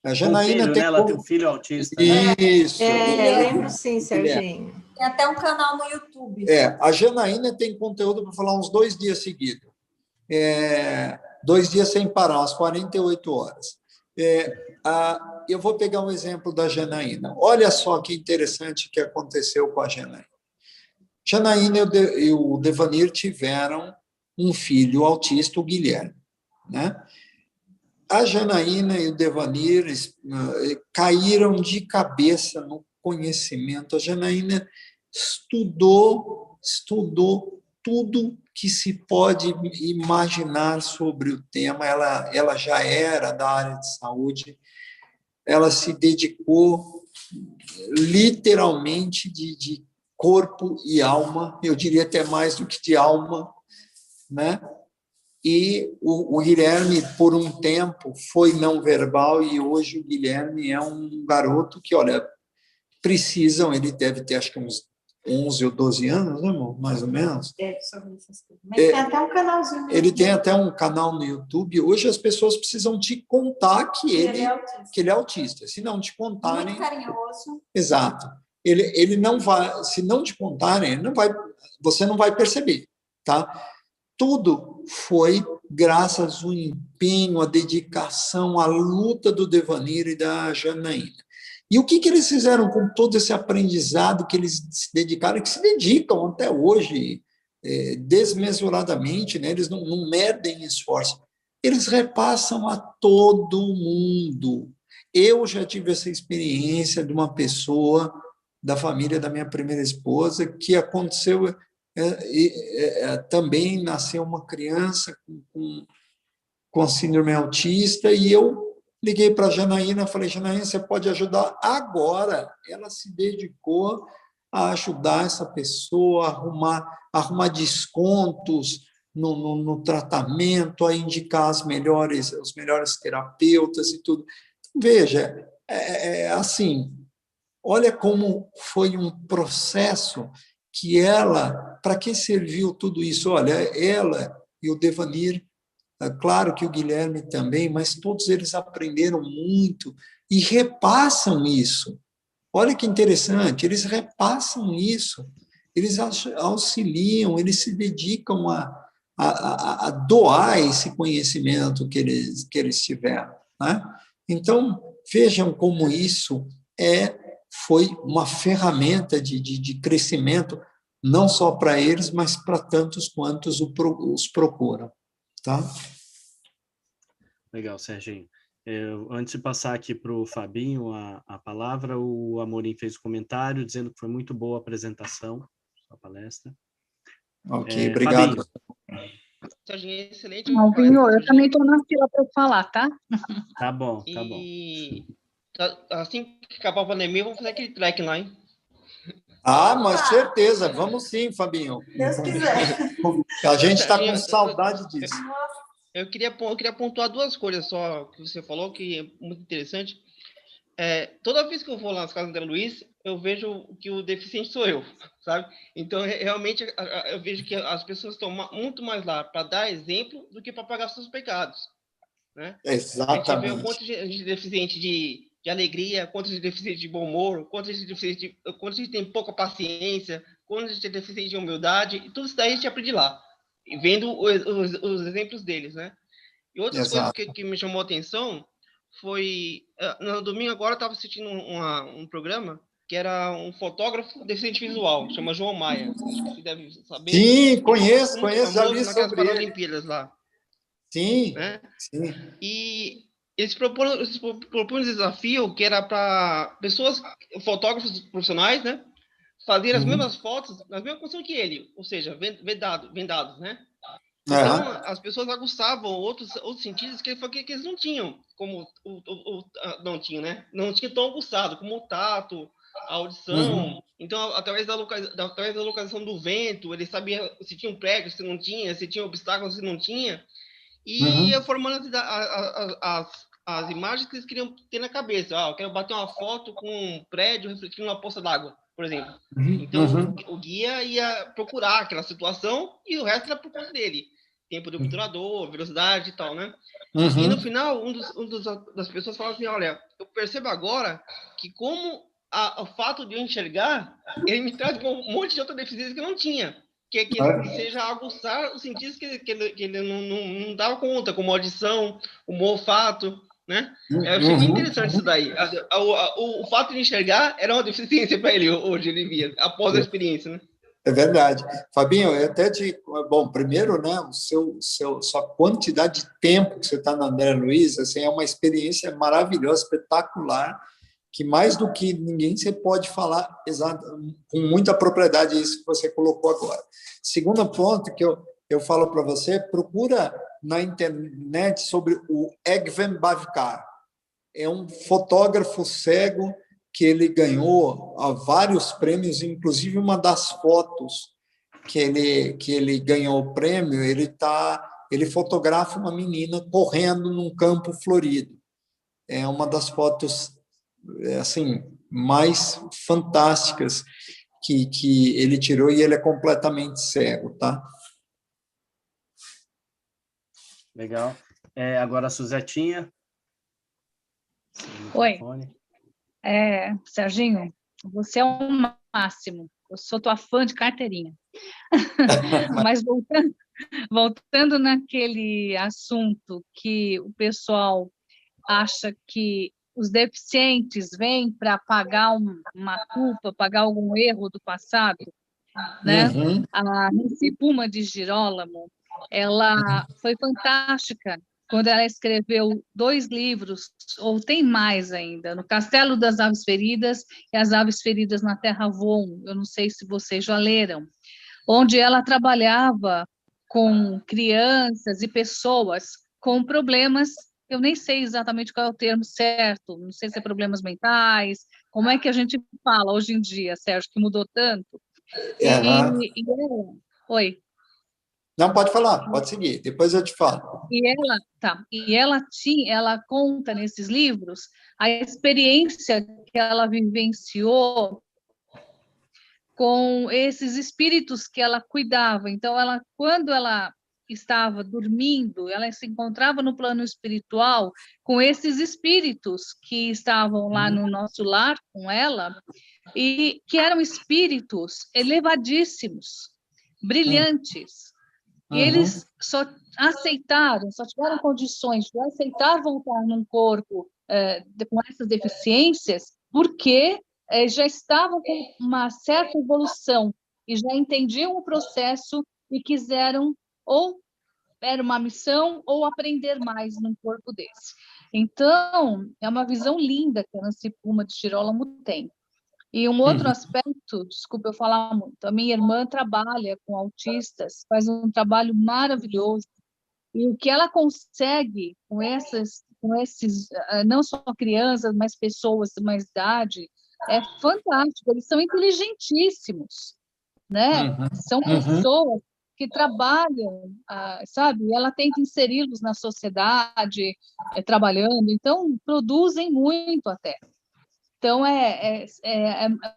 A Janaína tem... Ela tem um filho autista. Isso. Lembro sim, Serginho. Tem até um canal no YouTube. A Janaína tem conteúdo para falar uns 2 dias seguidos. 2 dias sem parar, umas 48 horas. Eu vou pegar um exemplo da Janaína. Olha só que interessante que aconteceu com a Janaína. Janaína e o Devanir tiveram um filho autista, o Guilherme, né? A Janaína e o Devanir caíram de cabeça no conhecimento. A Janaína estudou tudo que se pode imaginar sobre o tema. Ela já era da área de saúde, ela se dedicou literalmente de corpo e alma, eu diria até mais do que de alma, né? E o Guilherme, por um tempo, foi não verbal, e hoje o Guilherme é um garoto que, olha, ele deve ter, acho que uns 11 ou 12 anos, né, amor? Mais ou menos. Mas tem até um canalzinho. Ele tem até um canal no YouTube. Hoje as pessoas precisam te contar que ele é autista. Se não te contarem... Muito carinhoso. Exato. Ele não vai... Se não te contarem, você não vai perceber, tá? Tudo foi graças ao empenho, à dedicação, à luta do Devanir e da Janaína. E o que eles fizeram com todo esse aprendizado que eles se dedicaram, que se dedicam até hoje, desmesuradamente, né? Eles não medem esforço. Eles repassam a todo mundo. Eu já tive essa experiência de uma pessoa da família da minha primeira esposa que aconteceu, também nasceu uma criança com síndrome autista, e eu liguei para a Janaína, falei, Janaína, você pode ajudar agora. Ela se dedicou a ajudar essa pessoa, a arrumar descontos no tratamento, a indicar os melhores terapeutas e tudo. Veja, assim, olha como foi um processo que para que serviu tudo isso? Olha, ela e o Devanir, claro que o Guilherme também, mas todos eles aprenderam muito e repassam isso. Olha que interessante, eles repassam isso, eles auxiliam, eles se dedicam a doar esse conhecimento que eles tiveram, né? Então, vejam como isso foi uma ferramenta de crescimento, não só para eles, mas para tantos quantos os procuram. Tá? Legal, Serginho. Antes de passar aqui para o Fabinho a palavra, o Amorim fez um comentário dizendo que foi muito boa a apresentação, a palestra. Ok, obrigado. Fabinho. Serginho, excelente. Vinho, eu também estou na fila para falar, tá? Tá bom, tá bom. E assim que acabar a pandemia, vamos fazer aquele trek lá, hein? Mas certeza, vamos sim, Fabinho. Deus quiser. A gente está com saudade disso. Eu queria pontuar duas coisas só que você falou, que é muito interessante. Toda vez que eu vou lá nas casas da Luiz, eu vejo que o deficiente sou eu, sabe? Então, realmente, eu vejo que as pessoas estão muito mais lá para dar exemplo do que para pagar seus pecados, né? Exatamente. A gente vê o quanto de deficiente de alegria, quanto de deficiente de bom humor, quanto de gente tem pouca paciência, quanto de deficiente de humildade, e tudo isso daí a gente aprende lá, vendo os exemplos deles, né? E outras coisas que me chamou a atenção foi, no domingo agora eu estava assistindo um programa que era um fotógrafo deficiente visual, chama João Maia, acho que você deve saber. Sim, conheço, já vi naquelas sobre ele. Paralimpíadas lá. Sim, né? sim. E eles propõem um desafio que era para pessoas, fotógrafos profissionais, né, fazerem as mesmas fotos, nas mesmas condições que ele, ou seja, vendados, né? Então, as pessoas aguçavam outros sentidos que eles não tinham, como não tinham, né? Não tinha tão aguçado, como o tato, a audição. Então, através da localização do vento, ele sabia se tinha um prédio, se não tinha, se tinha obstáculos, se não tinha. E ia formando as imagens que eles queriam ter na cabeça. Eu quero bater uma foto com um prédio refletindo uma poça d'água, por exemplo. Então, o guia ia procurar aquela situação e o resto era por conta dele. Tempo do obturador, velocidade e tal, né? E no final, das pessoas falava assim, olha, eu percebo agora que como o fato de eu enxergar, ele me traz um monte de outra deficiência que eu não tinha. Que seja aguçar os sentidos que ele não dava conta, como audição, o olfato, né? Eu achei bem interessante isso daí. O fato de enxergar era uma deficiência para ele hoje, ele via, após a experiência, né? É verdade. Fabinho, eu até bom, primeiro, né, sua quantidade de tempo que você está na André Luiz, assim, é uma experiência maravilhosa, espetacular, que mais do que ninguém você pode falar com muita propriedade isso que você colocou agora. Segundo ponto que eu falo para você, procura na internet sobre o Egven Bavkar. É um fotógrafo cego que ele ganhou vários prêmios, inclusive uma das fotos que ele ganhou o prêmio, ele fotografa uma menina correndo num campo florido. É uma das fotos assim mais fantásticas que ele tirou, e ele é completamente cego, tá? Legal. Agora a Suzetinha. Oi. Serginho, você é o máximo. Eu sou tua fã de carteirinha. Mas voltando naquele assunto que o pessoal acha que os deficientes vêm para pagar uma culpa, pagar algum erro do passado, né? Uhum. A Nancy Puma de Girolamo, ela foi fantástica quando ela escreveu 2 livros, ou tem mais ainda, No Castelo das Aves Feridas e As Aves Feridas na Terra Voam. Eu não sei se vocês já leram, onde ela trabalhava com crianças e pessoas com problemas, eu nem sei exatamente qual é o termo certo, não sei se é problemas mentais, como é que a gente fala hoje em dia, Sérgio, que mudou tanto. Aham. Oi. Não, pode falar, pode seguir, depois eu te falo. Ela conta nesses livros a experiência que ela vivenciou com esses espíritos que ela cuidava. Então, quando ela estava dormindo, ela se encontrava no plano espiritual com esses espíritos que estavam lá no nosso lar com ela, e que eram espíritos elevadíssimos, brilhantes. E eles só tiveram condições de aceitar voltar num corpo com essas deficiências, porque já estavam com uma certa evolução e já entendiam o processo e quiseram, ou era uma missão, ou aprender mais num corpo desse. Então, é uma visão linda que a Nancy Puma de Girolamo tem. E um outro aspecto, desculpa eu falar muito, a minha irmã trabalha com autistas, faz um trabalho maravilhoso, e o que ela consegue com esses, não só crianças, mas pessoas de mais idade, é fantástico. Eles são inteligentíssimos, né? São pessoas que trabalham, sabe? E ela tenta inseri-los na sociedade, trabalhando, então produzem muito até. Então, é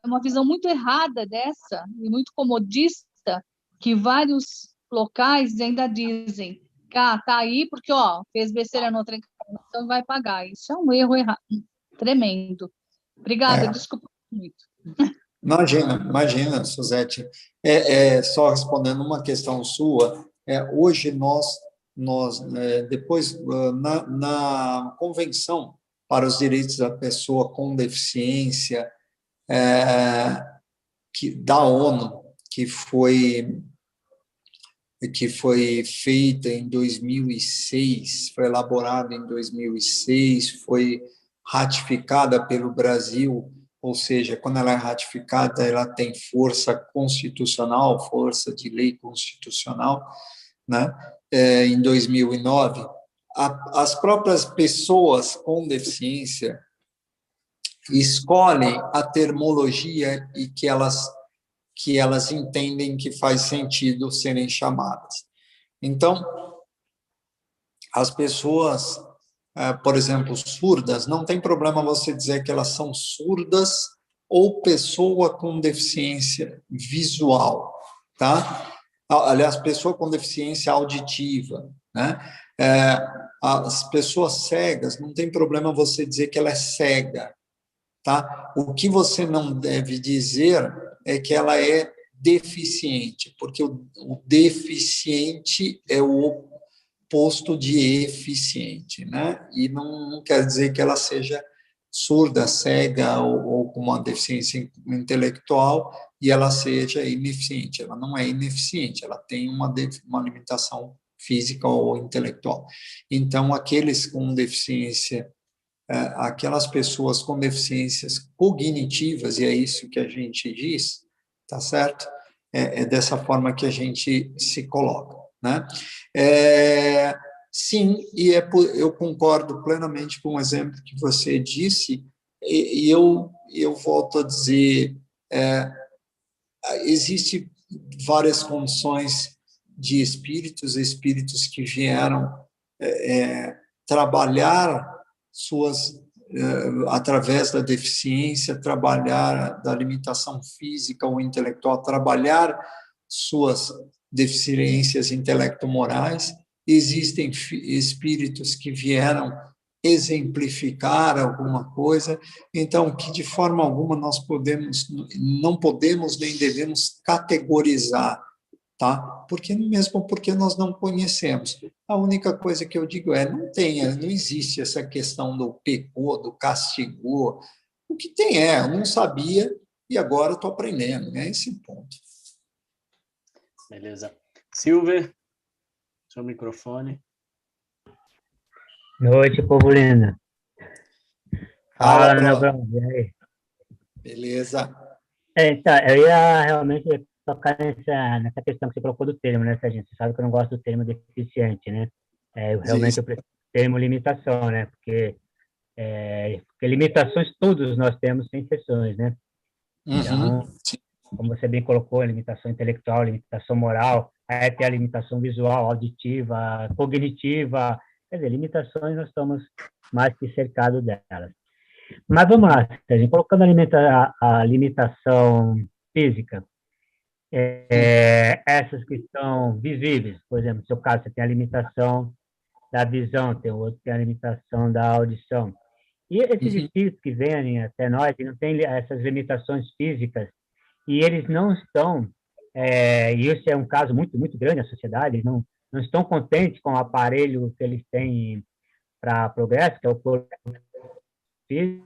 uma visão muito errada dessa, e muito comodista, que vários locais ainda dizem, tá aí porque, fez besteira na outra encarnação, vai pagar. Isso é um erro tremendo. Obrigada, desculpa muito. Imagina, Suzete. Só respondendo uma questão sua, hoje nós depois, na Convenção para os Direitos da Pessoa com Deficiência, da ONU, que foi feita em 2006, foi elaborada em 2006, foi ratificada pelo Brasil, ou seja, quando ela é ratificada, ela tem força constitucional, força de lei constitucional, né? Em 2009, as próprias pessoas com deficiência escolhem a termologia e que elas entendem que faz sentido serem chamadas. Então, as pessoas, por exemplo, surdas, não tem problema você dizer que elas são surdas ou pessoa com deficiência visual, tá? Aliás, pessoa com deficiência auditiva, né? As pessoas cegas, não tem problema você dizer que ela é cega, tá? O que você não deve dizer é que ela é deficiente, porque o deficiente é o oposto de eficiente, né? E não quer dizer que ela seja surda, cega ou com uma deficiência intelectual e ela seja ineficiente. Ela não é ineficiente, ela tem uma limitação física ou intelectual. Então, aqueles com deficiência, aquelas pessoas com deficiências cognitivas, e é isso que a gente diz, tá certo? É dessa forma que a gente se coloca, né? Sim, e eu concordo plenamente com o exemplo que você disse, e eu volto a dizer, existem várias condições de espíritos que vieram trabalhar através da deficiência, trabalhar da limitação física ou intelectual, trabalhar suas deficiências intelecto-morais. Existem espíritos que vieram exemplificar alguma coisa, então, que de forma alguma nós não podemos nem devemos categorizar, tá? Porque nós não conhecemos. A única coisa que eu digo não existe essa questão do pecou, do castigou. O que tem eu não sabia e agora estou aprendendo, é esse ponto. Beleza. Silver, seu microfone. Noite, povo lindo. Fala, meu brother. brother. E aí? Beleza. Então, eu ia realmente tocar nessa questão que você colocou do termo, né, Serginho? Você sabe que eu não gosto do termo deficiente, né? Eu prefiro o termo limitação, né? Porque limitações todos nós temos, sem exceções, né? Então, como você bem colocou, limitação intelectual, limitação moral, aí tem a limitação visual, auditiva, cognitiva, quer dizer, limitações nós estamos mais que cercados delas. Mas vamos lá, Serginho, colocando a limitação física, essas que são visíveis, por exemplo, no seu caso, você tem a limitação da visão, tem o outro que tem a limitação da audição. E esses espíritos que vêm até nós, que não têm essas limitações físicas, e eles não estão, e isso é um caso muito, muito grande na sociedade, eles não estão contentes com o aparelho que eles têm para progresso, que é o corpo físico,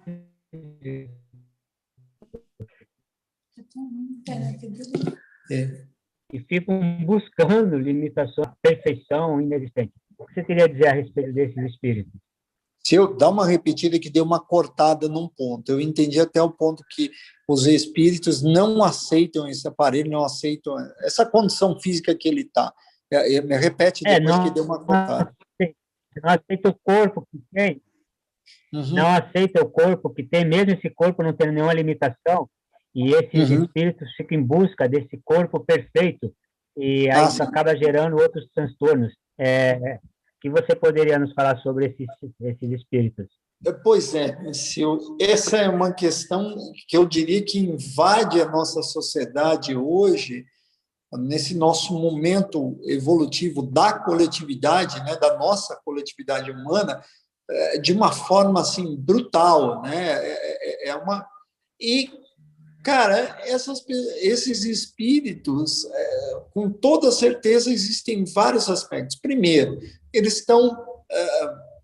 e ficam buscando limitações, perfeição inexistente. O que você queria dizer a respeito desses espíritos? Se eu dar uma repetida que deu uma cortada num ponto, eu entendi até o ponto que os espíritos não aceitam esse aparelho, não aceitam essa condição física que ele está. Me repete depois que deu uma cortada. Não aceita o corpo que tem, não aceita o corpo que tem, mesmo esse corpo não tendo nenhuma limitação, e esses espíritos ficam em busca desse corpo perfeito, e aí isso acaba gerando outros transtornos. Que você poderia nos falar sobre esses espíritos? Pois é, essa é uma questão que eu diria que invade a nossa sociedade hoje, nesse nosso momento evolutivo da coletividade, né, da nossa coletividade humana, de uma forma assim brutal, né? E cara, esses espíritos, com toda certeza, existem vários aspectos. Primeiro, eles estão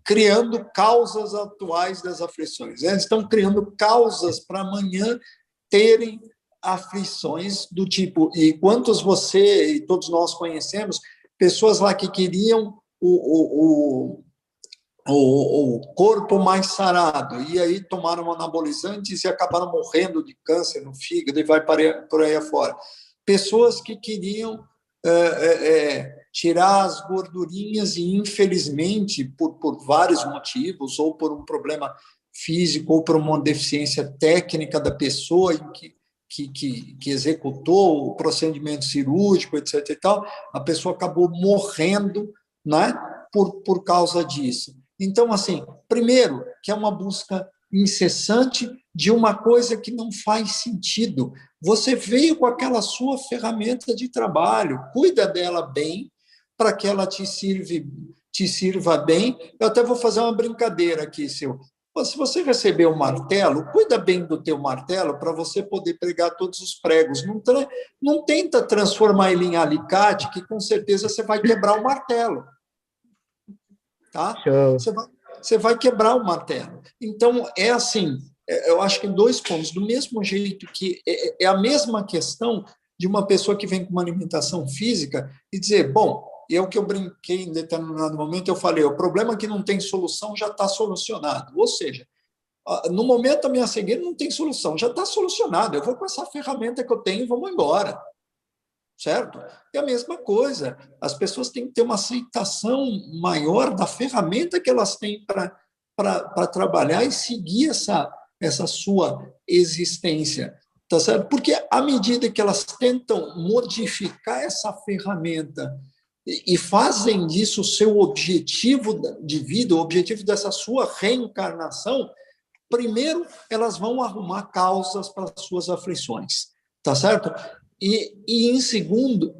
criando causas atuais das aflições. Eles estão criando causas para amanhã terem aflições do tipo... E quantos você e todos nós conhecemos, pessoas lá que queriam o corpo mais sarado, e aí tomaram anabolizantes e acabaram morrendo de câncer no fígado e vai por aí afora. Pessoas que queriam tirar as gordurinhas e, infelizmente, por vários motivos, ou por um problema físico, ou por uma deficiência técnica da pessoa que executou o procedimento cirúrgico, etc. e tal, a pessoa acabou morrendo, né, por causa disso. Então, assim, primeiro, que é uma busca incessante de uma coisa que não faz sentido. Você veio com aquela sua ferramenta de trabalho, cuida dela bem, para que ela te sirva bem. Eu até vou fazer uma brincadeira aqui, Sil. Se você receber um martelo, cuida bem do teu martelo para você poder pregar todos os pregos. Não tenta transformar ele em alicate, que com certeza você vai quebrar o martelo. Tá? Você vai quebrar o martelo. Então, assim, eu acho que 2 pontos. Do mesmo jeito que é a mesma questão de uma pessoa que vem com uma alimentação física e dizer, bom, o que eu brinquei em determinado momento, eu falei, o problema que não tem solução já está solucionado. Ou seja, no momento da minha cegueira não tem solução, já está solucionado. Eu vou com essa ferramenta que eu tenho e vamos embora. Certo? É a mesma coisa. As pessoas têm que ter uma aceitação maior da ferramenta que elas têm para trabalhar e seguir essa sua existência. Tá certo? Porque à medida que elas tentam modificar essa ferramenta e fazem disso o seu objetivo de vida, o objetivo dessa sua reencarnação, primeiro elas vão arrumar causas para as suas aflições. Tá certo? E em segundo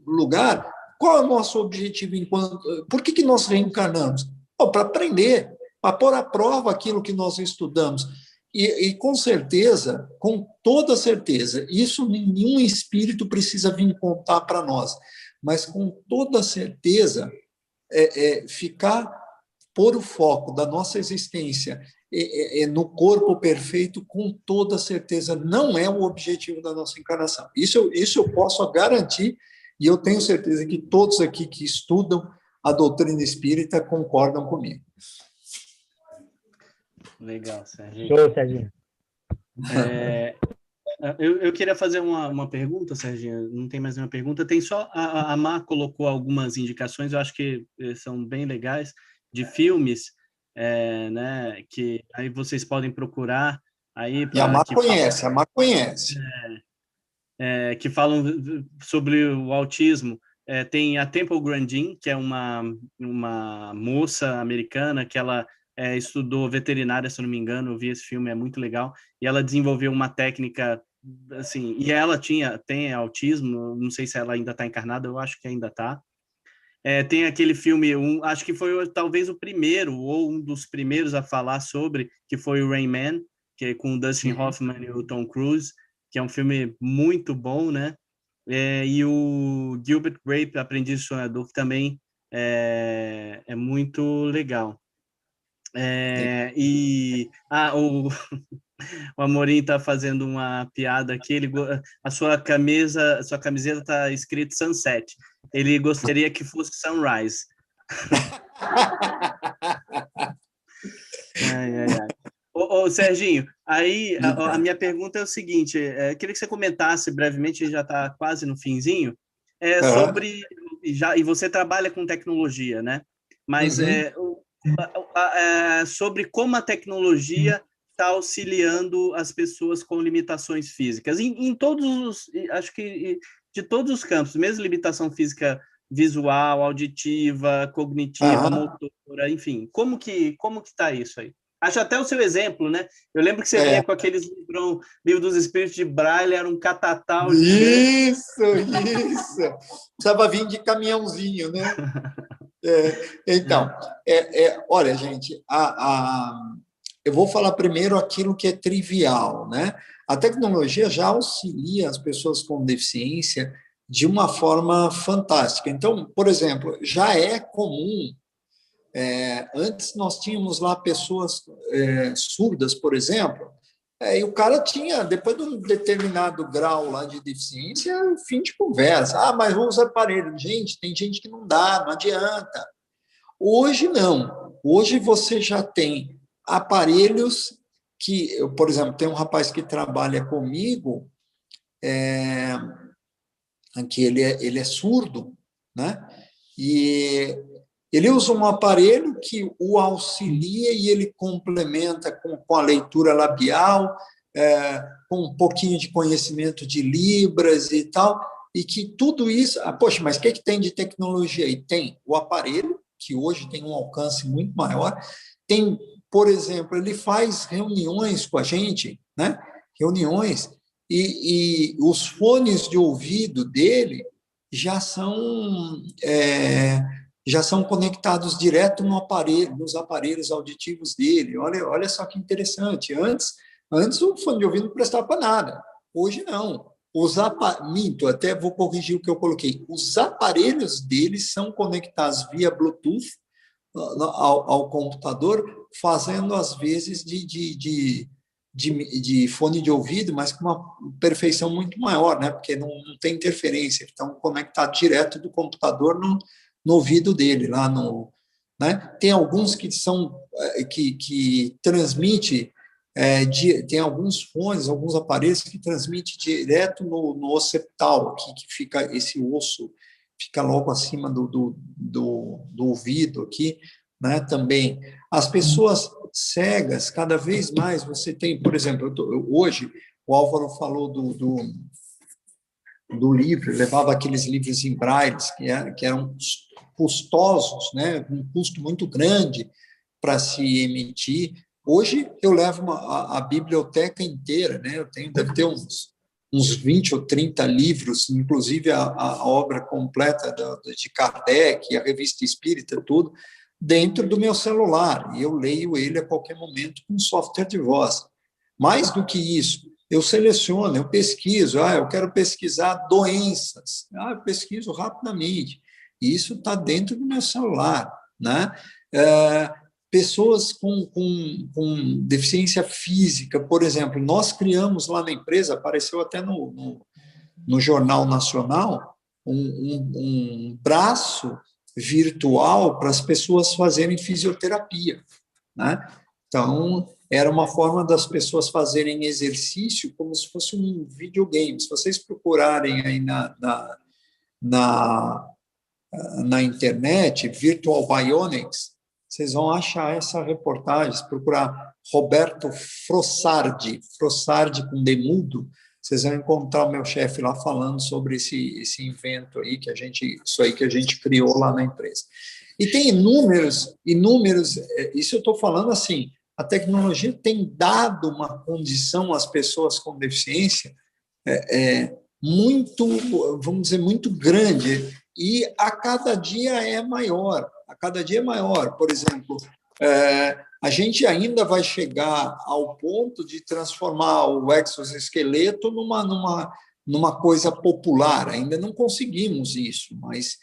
lugar, qual é o nosso objetivo por que nós reencarnamos? Para aprender, para pôr à prova aquilo que nós estudamos. E com certeza, com toda certeza, isso nenhum espírito precisa vir contar para nós, mas com toda certeza, pôr o foco da nossa existência no corpo perfeito, com toda certeza, não é o objetivo da nossa encarnação. Isso eu posso garantir, e eu tenho certeza que todos aqui que estudam a doutrina espírita concordam comigo. Legal, Serginho. Show, Serginho. Eu queria fazer uma pergunta, Serginho. Não tem mais nenhuma pergunta. Tem só a Má colocou algumas indicações, eu acho que são bem legais, de filmes, né, que aí vocês podem procurar. Aí, E a Má conhece. Que falam sobre o autismo. Tem a Temple Grandin, que é uma moça americana que ela estudou veterinária, se eu não me engano. Eu vi esse filme, é muito legal. E ela desenvolveu uma técnica, assim, e ela tem autismo, não sei se ela ainda está encarnada, eu acho que ainda está. Tem aquele filme, acho que foi talvez o primeiro, ou um dos primeiros a falar sobre, que foi o Rain Man, que é com o Dustin Hoffman e o Tom Cruise, que é um filme muito bom, né? E o Gilbert Grape, Aprendiz Sonhador, que também é muito legal. O Amorim está fazendo uma piada aqui. A sua camiseta está escrito Sunset. Ele gostaria que fosse Sunrise. Ô, Serginho, aí a minha pergunta é o seguinte: queria que você comentasse brevemente, já está quase no finzinho, sobre. E você trabalha com tecnologia, né? Mas sobre como a tecnologia está auxiliando as pessoas com limitações físicas, em todos acho que de todos os campos, mesmo limitação física visual, auditiva, cognitiva, motora, enfim, como que está isso aí? Acho até o seu exemplo, né? Eu lembro que você vinha com aqueles livro dos Espíritos de Braille, era um catatal. Isso. Precisava vir de caminhãozinho, né? Então, olha, gente, eu vou falar primeiro aquilo que é trivial, né? A tecnologia já auxilia as pessoas com deficiência de uma forma fantástica. Então, por exemplo, já é comum. Antes nós tínhamos lá pessoas surdas, por exemplo, e o cara tinha, depois de um determinado grau lá de deficiência, fim de conversa. Mas usa aparelho. Gente, tem gente que não dá, não adianta. Hoje não. Hoje você já tem aparelhos que, por exemplo, tem um rapaz que trabalha comigo, que ele é surdo, né? E ele usa um aparelho que o auxilia e ele complementa com a leitura labial, com um pouquinho de conhecimento de Libras e tal, e que tudo isso... poxa, mas o que tem de tecnologia aí? Tem o aparelho, que hoje tem um alcance muito maior, tem, por exemplo, ele faz reuniões com a gente, né? Reuniões, e os fones de ouvido dele já são conectados direto no aparelho, nos aparelhos auditivos dele. Olha só que interessante. Antes o fone de ouvido não prestava para nada. Hoje não. Minto, até vou corrigir o que eu coloquei. Os aparelhos dele são conectados via Bluetooth ao computador, fazendo às vezes de fone de ouvido, mas com uma perfeição muito maior, né? Porque não tem interferência. Estão conectados direto do computador no ouvido dele, lá no, né? Tem alguns que são que transmite, tem alguns fones, alguns aparelhos que transmitem direto no occipital, aqui, que fica esse osso, fica logo acima do ouvido aqui, né? Também as pessoas cegas, cada vez mais você tem, por exemplo, hoje o Álvaro falou do livro, levava aqueles livros em braille que eram custosos, né, um custo muito grande para se emitir. Hoje eu levo a biblioteca inteira, né, deve ter uns 20 ou 30 livros, inclusive a obra completa de Kardec, a Revista Espírita, tudo, dentro do meu celular, e eu leio ele a qualquer momento com software de voz. Mais do que isso, eu seleciono, eu pesquiso, eu quero pesquisar doenças, eu pesquiso rapidamente. E isso está dentro do meu celular, né? Pessoas com deficiência física, por exemplo, nós criamos lá na empresa, apareceu até no Jornal Nacional, um braço virtual para as pessoas fazerem fisioterapia, né? Então, era uma forma das pessoas fazerem exercício como se fosse um videogame. Se vocês procurarem aí na internet, Virtual Bionics, vocês vão achar essa reportagem. Se procurar Roberto Frossardi com demudo, vocês vão encontrar o meu chefe lá falando sobre esse invento aí, isso aí que a gente criou lá na empresa. E tem inúmeros, isso eu estou falando assim, a tecnologia tem dado uma condição às pessoas com deficiência muito, vamos dizer, muito grande, e a cada dia é maior. Por exemplo, a gente ainda vai chegar ao ponto de transformar o exoesqueleto numa coisa popular. Ainda não conseguimos isso, mas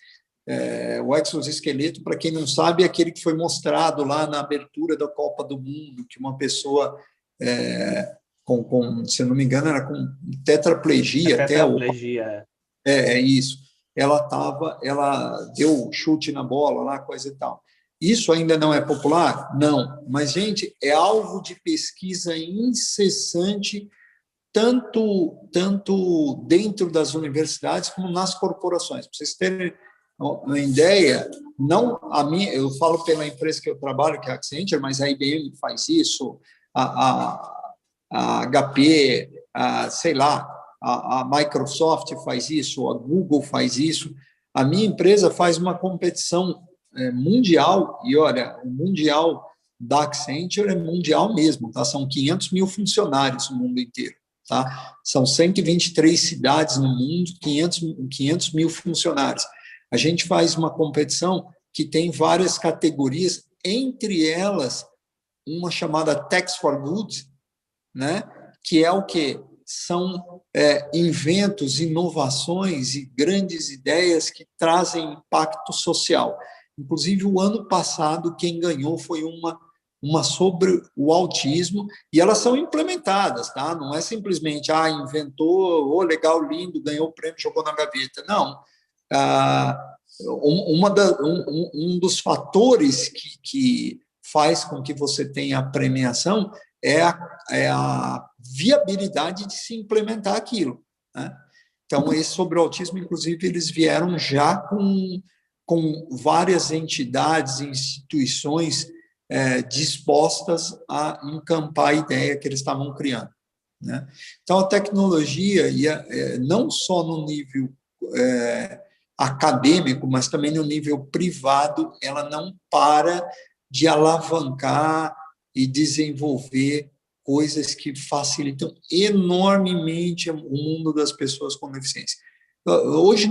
o exoesqueleto, para quem não sabe, é aquele que foi mostrado lá na abertura da Copa do Mundo, que uma pessoa se eu não me engano, era com tetraplegia. Tetraplegia. É isso. Ela deu chute na bola lá, coisa e tal. Isso ainda não é popular? Não. Mas, gente, é alvo de pesquisa incessante, tanto dentro das universidades como nas corporações. Para vocês terem uma ideia, eu falo pela empresa que eu trabalho, que é a Accenture, mas a IBM faz isso, a HP, sei lá, a Microsoft faz isso, a Google faz isso. A minha empresa faz uma competição mundial, e olha, o mundial da Accenture é mundial mesmo, tá? São 500 mil funcionários no mundo inteiro, tá? São 123 cidades no mundo, 500 mil funcionários. A gente faz uma competição que tem várias categorias, entre elas uma chamada Tax for Good, né? Que é o quê? São inventos, inovações e grandes ideias que trazem impacto social. Inclusive, o ano passado, quem ganhou foi uma sobre o autismo, e elas são implementadas, tá? Não é simplesmente, inventou, legal, lindo, ganhou o prêmio, jogou na gaveta. Não. Um dos fatores que faz com que você tenha a premiação é a viabilidade de se implementar aquilo, né? Então, esse sobre o autismo, inclusive, eles vieram já com várias entidades e instituições dispostas a encampar a ideia que eles estavam criando, né? Então, a tecnologia, não só no nível acadêmico, mas também no nível privado, ela não para de alavancar e desenvolver coisas que facilitam enormemente o mundo das pessoas com deficiência. Hoje,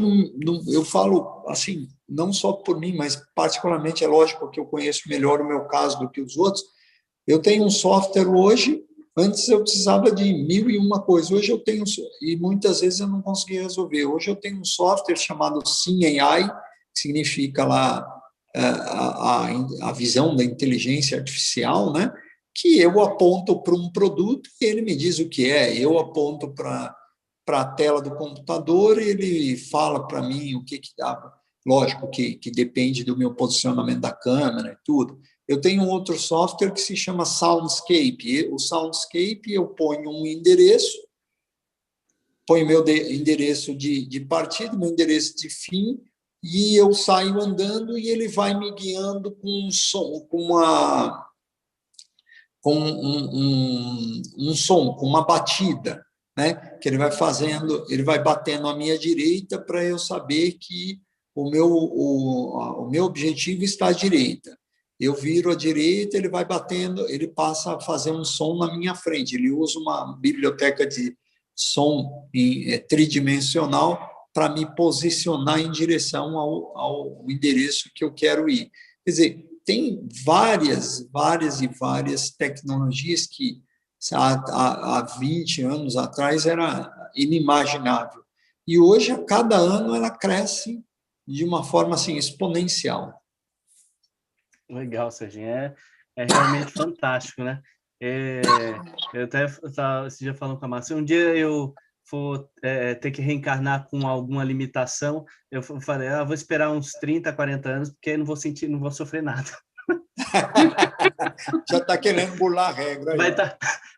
eu falo assim, não só por mim, mas particularmente, é lógico que eu conheço melhor o meu caso do que os outros. Eu tenho um software hoje, antes eu precisava de 1001 coisas, hoje eu tenho, e muitas vezes eu não consegui resolver. Hoje eu tenho um software chamado SimAI, que significa lá a visão da inteligência artificial, né? Que eu aponto para um produto e ele me diz o que é. Eu aponto para a tela do computador e ele fala para mim o que dá. Lógico que depende do meu posicionamento da câmera e tudo. Eu tenho um outro software que se chama Soundscape. O Soundscape, eu ponho um endereço, ponho meu endereço de partida, meu endereço de fim, e eu saio andando e ele vai me guiando com um som, com um som, com uma batida, né? Que ele vai fazendo, ele vai batendo à minha direita para eu saber que o meu objetivo está à direita. Eu viro à direita, ele vai batendo, ele passa a fazer um som na minha frente. Ele usa uma biblioteca de som tridimensional para me posicionar em direção ao endereço que eu quero ir. Quer dizer, tem várias tecnologias que há 20 anos atrás era inimaginável. E hoje, a cada ano, ela cresce de uma forma assim, exponencial. Legal, Serginho. É realmente fantástico, né? Eu até estava esse dia falando com a Márcia, um dia eu for ter que reencarnar com alguma limitação, eu falei, vou esperar uns 30, 40 anos, porque aí não vou sofrer nada. Já está querendo burlar a regra. Aí.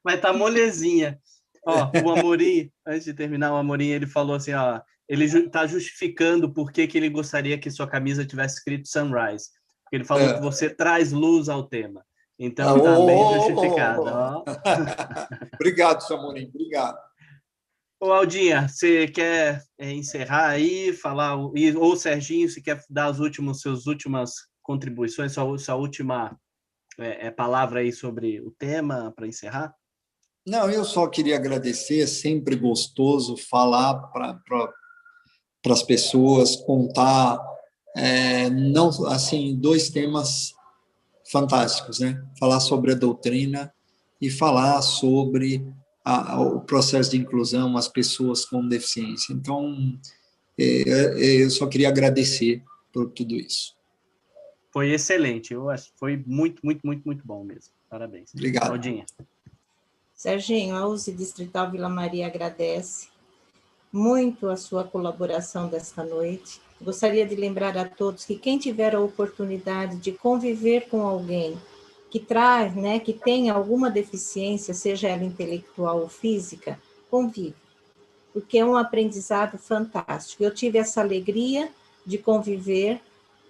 Vai tá molezinha. Ó, o Amorim, antes de terminar, o Amorim, ele falou assim, ó, ele está justificando por que ele gostaria que sua camisa tivesse escrito Sunrise. Porque ele falou que você traz luz ao tema. Então, está bem justificado. Ó. Obrigado, seu Amorim, obrigado. Ô, Aldinha, você quer encerrar aí, falar, ou Serginho, você quer dar suas últimas contribuições, sua última palavra aí sobre o tema, para encerrar? Não, eu só queria agradecer, é sempre gostoso falar para as pessoas, contar, não assim, 2 temas fantásticos, né? Falar sobre a doutrina e falar sobre o processo de inclusão, as pessoas com deficiência. Então, eu só queria agradecer por tudo isso. Foi excelente, eu acho que foi muito, muito, muito, muito bom mesmo. Parabéns. Obrigado. Aldinha. Serginho, a USE Distrital Vila Maria agradece muito a sua colaboração desta noite. Gostaria de lembrar a todos que quem tiver a oportunidade de conviver com alguém que traz, né, que tenha alguma deficiência, seja ela intelectual ou física, convive, porque é um aprendizado fantástico. Eu tive essa alegria de conviver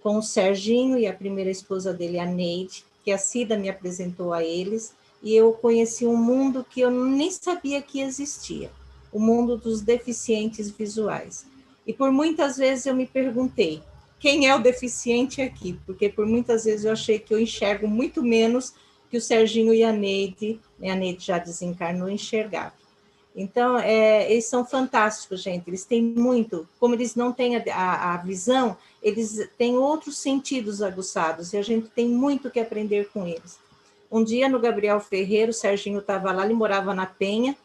com o Serginho e a primeira esposa dele, a Neide, que a Cida me apresentou a eles, e eu conheci um mundo que eu nem sabia que existia, o mundo dos deficientes visuais. E por muitas vezes eu me perguntei, quem é o deficiente aqui? Porque por muitas vezes eu achei que eu enxergo muito menos que o Serginho e a Neide já desencarnou, enxergavam. Então, eles são fantásticos, gente, eles têm muito, como eles não têm a visão, eles têm outros sentidos aguçados, e a gente tem muito que aprender com eles. Um dia, no Gabriel Ferreira, o Serginho estava lá, ele morava na Penha,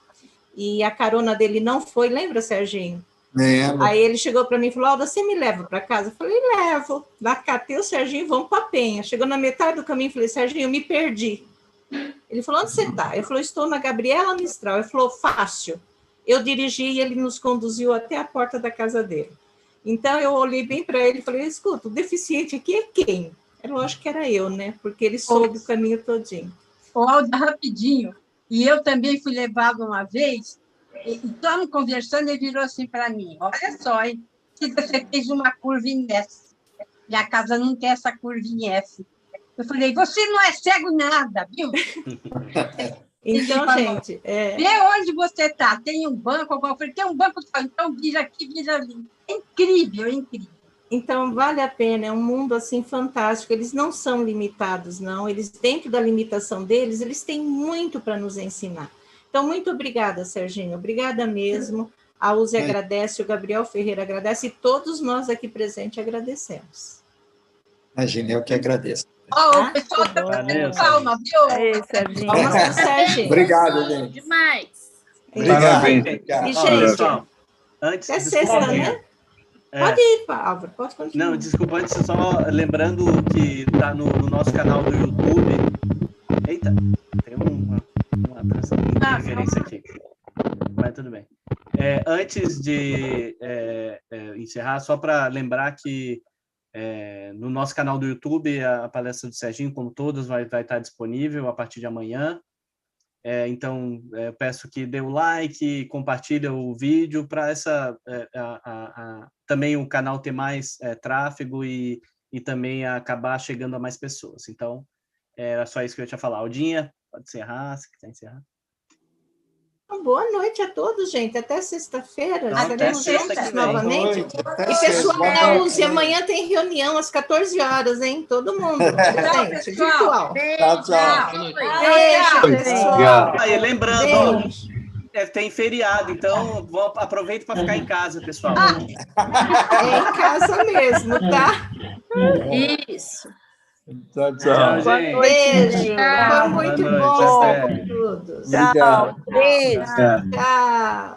e a carona dele não foi, lembra, Serginho? Aí ele chegou para mim e falou, Alda, você me leva para casa? Eu falei, levo. Lá catei o Serginho, vamos para a Penha. Chegou na metade do caminho, falei, Serginho, eu me perdi. Ele falou, onde você está? Eu falei, estou na Gabriela Mistral. Ele falou, fácil. Eu dirigi e ele nos conduziu até a porta da casa dele. Então, eu olhei bem para ele e falei, escuta, o deficiente aqui é quem? É lógico que era eu, né? Porque ele soube o caminho todinho. Alda, rapidinho. E eu também fui levada uma vez, e estamos conversando, ele virou assim para mim, olha só, hein? Você fez uma curva em S. Minha casa não tem essa curva em S. Eu falei, você não é cego nada, viu? Então, falou, gente... Vê onde você está, tem um banco, eu falei, tem um banco, então vira aqui, vira ali. É incrível, é incrível. Então, vale a pena, é um mundo, assim, fantástico, eles não são limitados, não, eles, dentro da limitação deles, eles têm muito para nos ensinar. Então, muito obrigada, Serginho, obrigada mesmo, a USE agradece, o Gabriel Ferreira agradece, e todos nós aqui presentes agradecemos. Imagina, eu que agradeço. O pessoal está batendo palma, viu? Aí, Serginho. Palmas para o Serginho. Obrigado, gente. Demais. Obrigado. E, gente, antes é sexta, né? Pode ir, Álvaro, pode continuar. Não, desculpa, antes, só lembrando que está no nosso canal do YouTube. Eita, tem uma interferência aqui. Mas tudo bem. Antes de encerrar, só para lembrar que no nosso canal do YouTube, a palestra do Serginho, como todas, vai estar disponível a partir de amanhã. Então, eu peço que dê o like, compartilhe o vídeo para também o canal ter mais tráfego e também acabar chegando a mais pessoas. Então, era só isso que eu tinha falar. Aldinha, pode encerrar, se quiser encerrar. Boa noite a todos, gente. Até sexta-feira. Estaremos juntos Boa novamente. noite, até E pessoal sexta. da USE, amanhã tem reunião às 14 horas, hein? Todo mundo presente, virtual. Tchau, tchau. Beijo, pessoal. Aí, lembrando, tem feriado, então aproveita para ficar em casa, pessoal. É em casa mesmo, tá? Isso. Tchau, Tchau, tchau. gente. Beijo. Tchau. Foi muito Boa noite, bom até. todos. Obrigado. Beijo. Tchau. Tchau.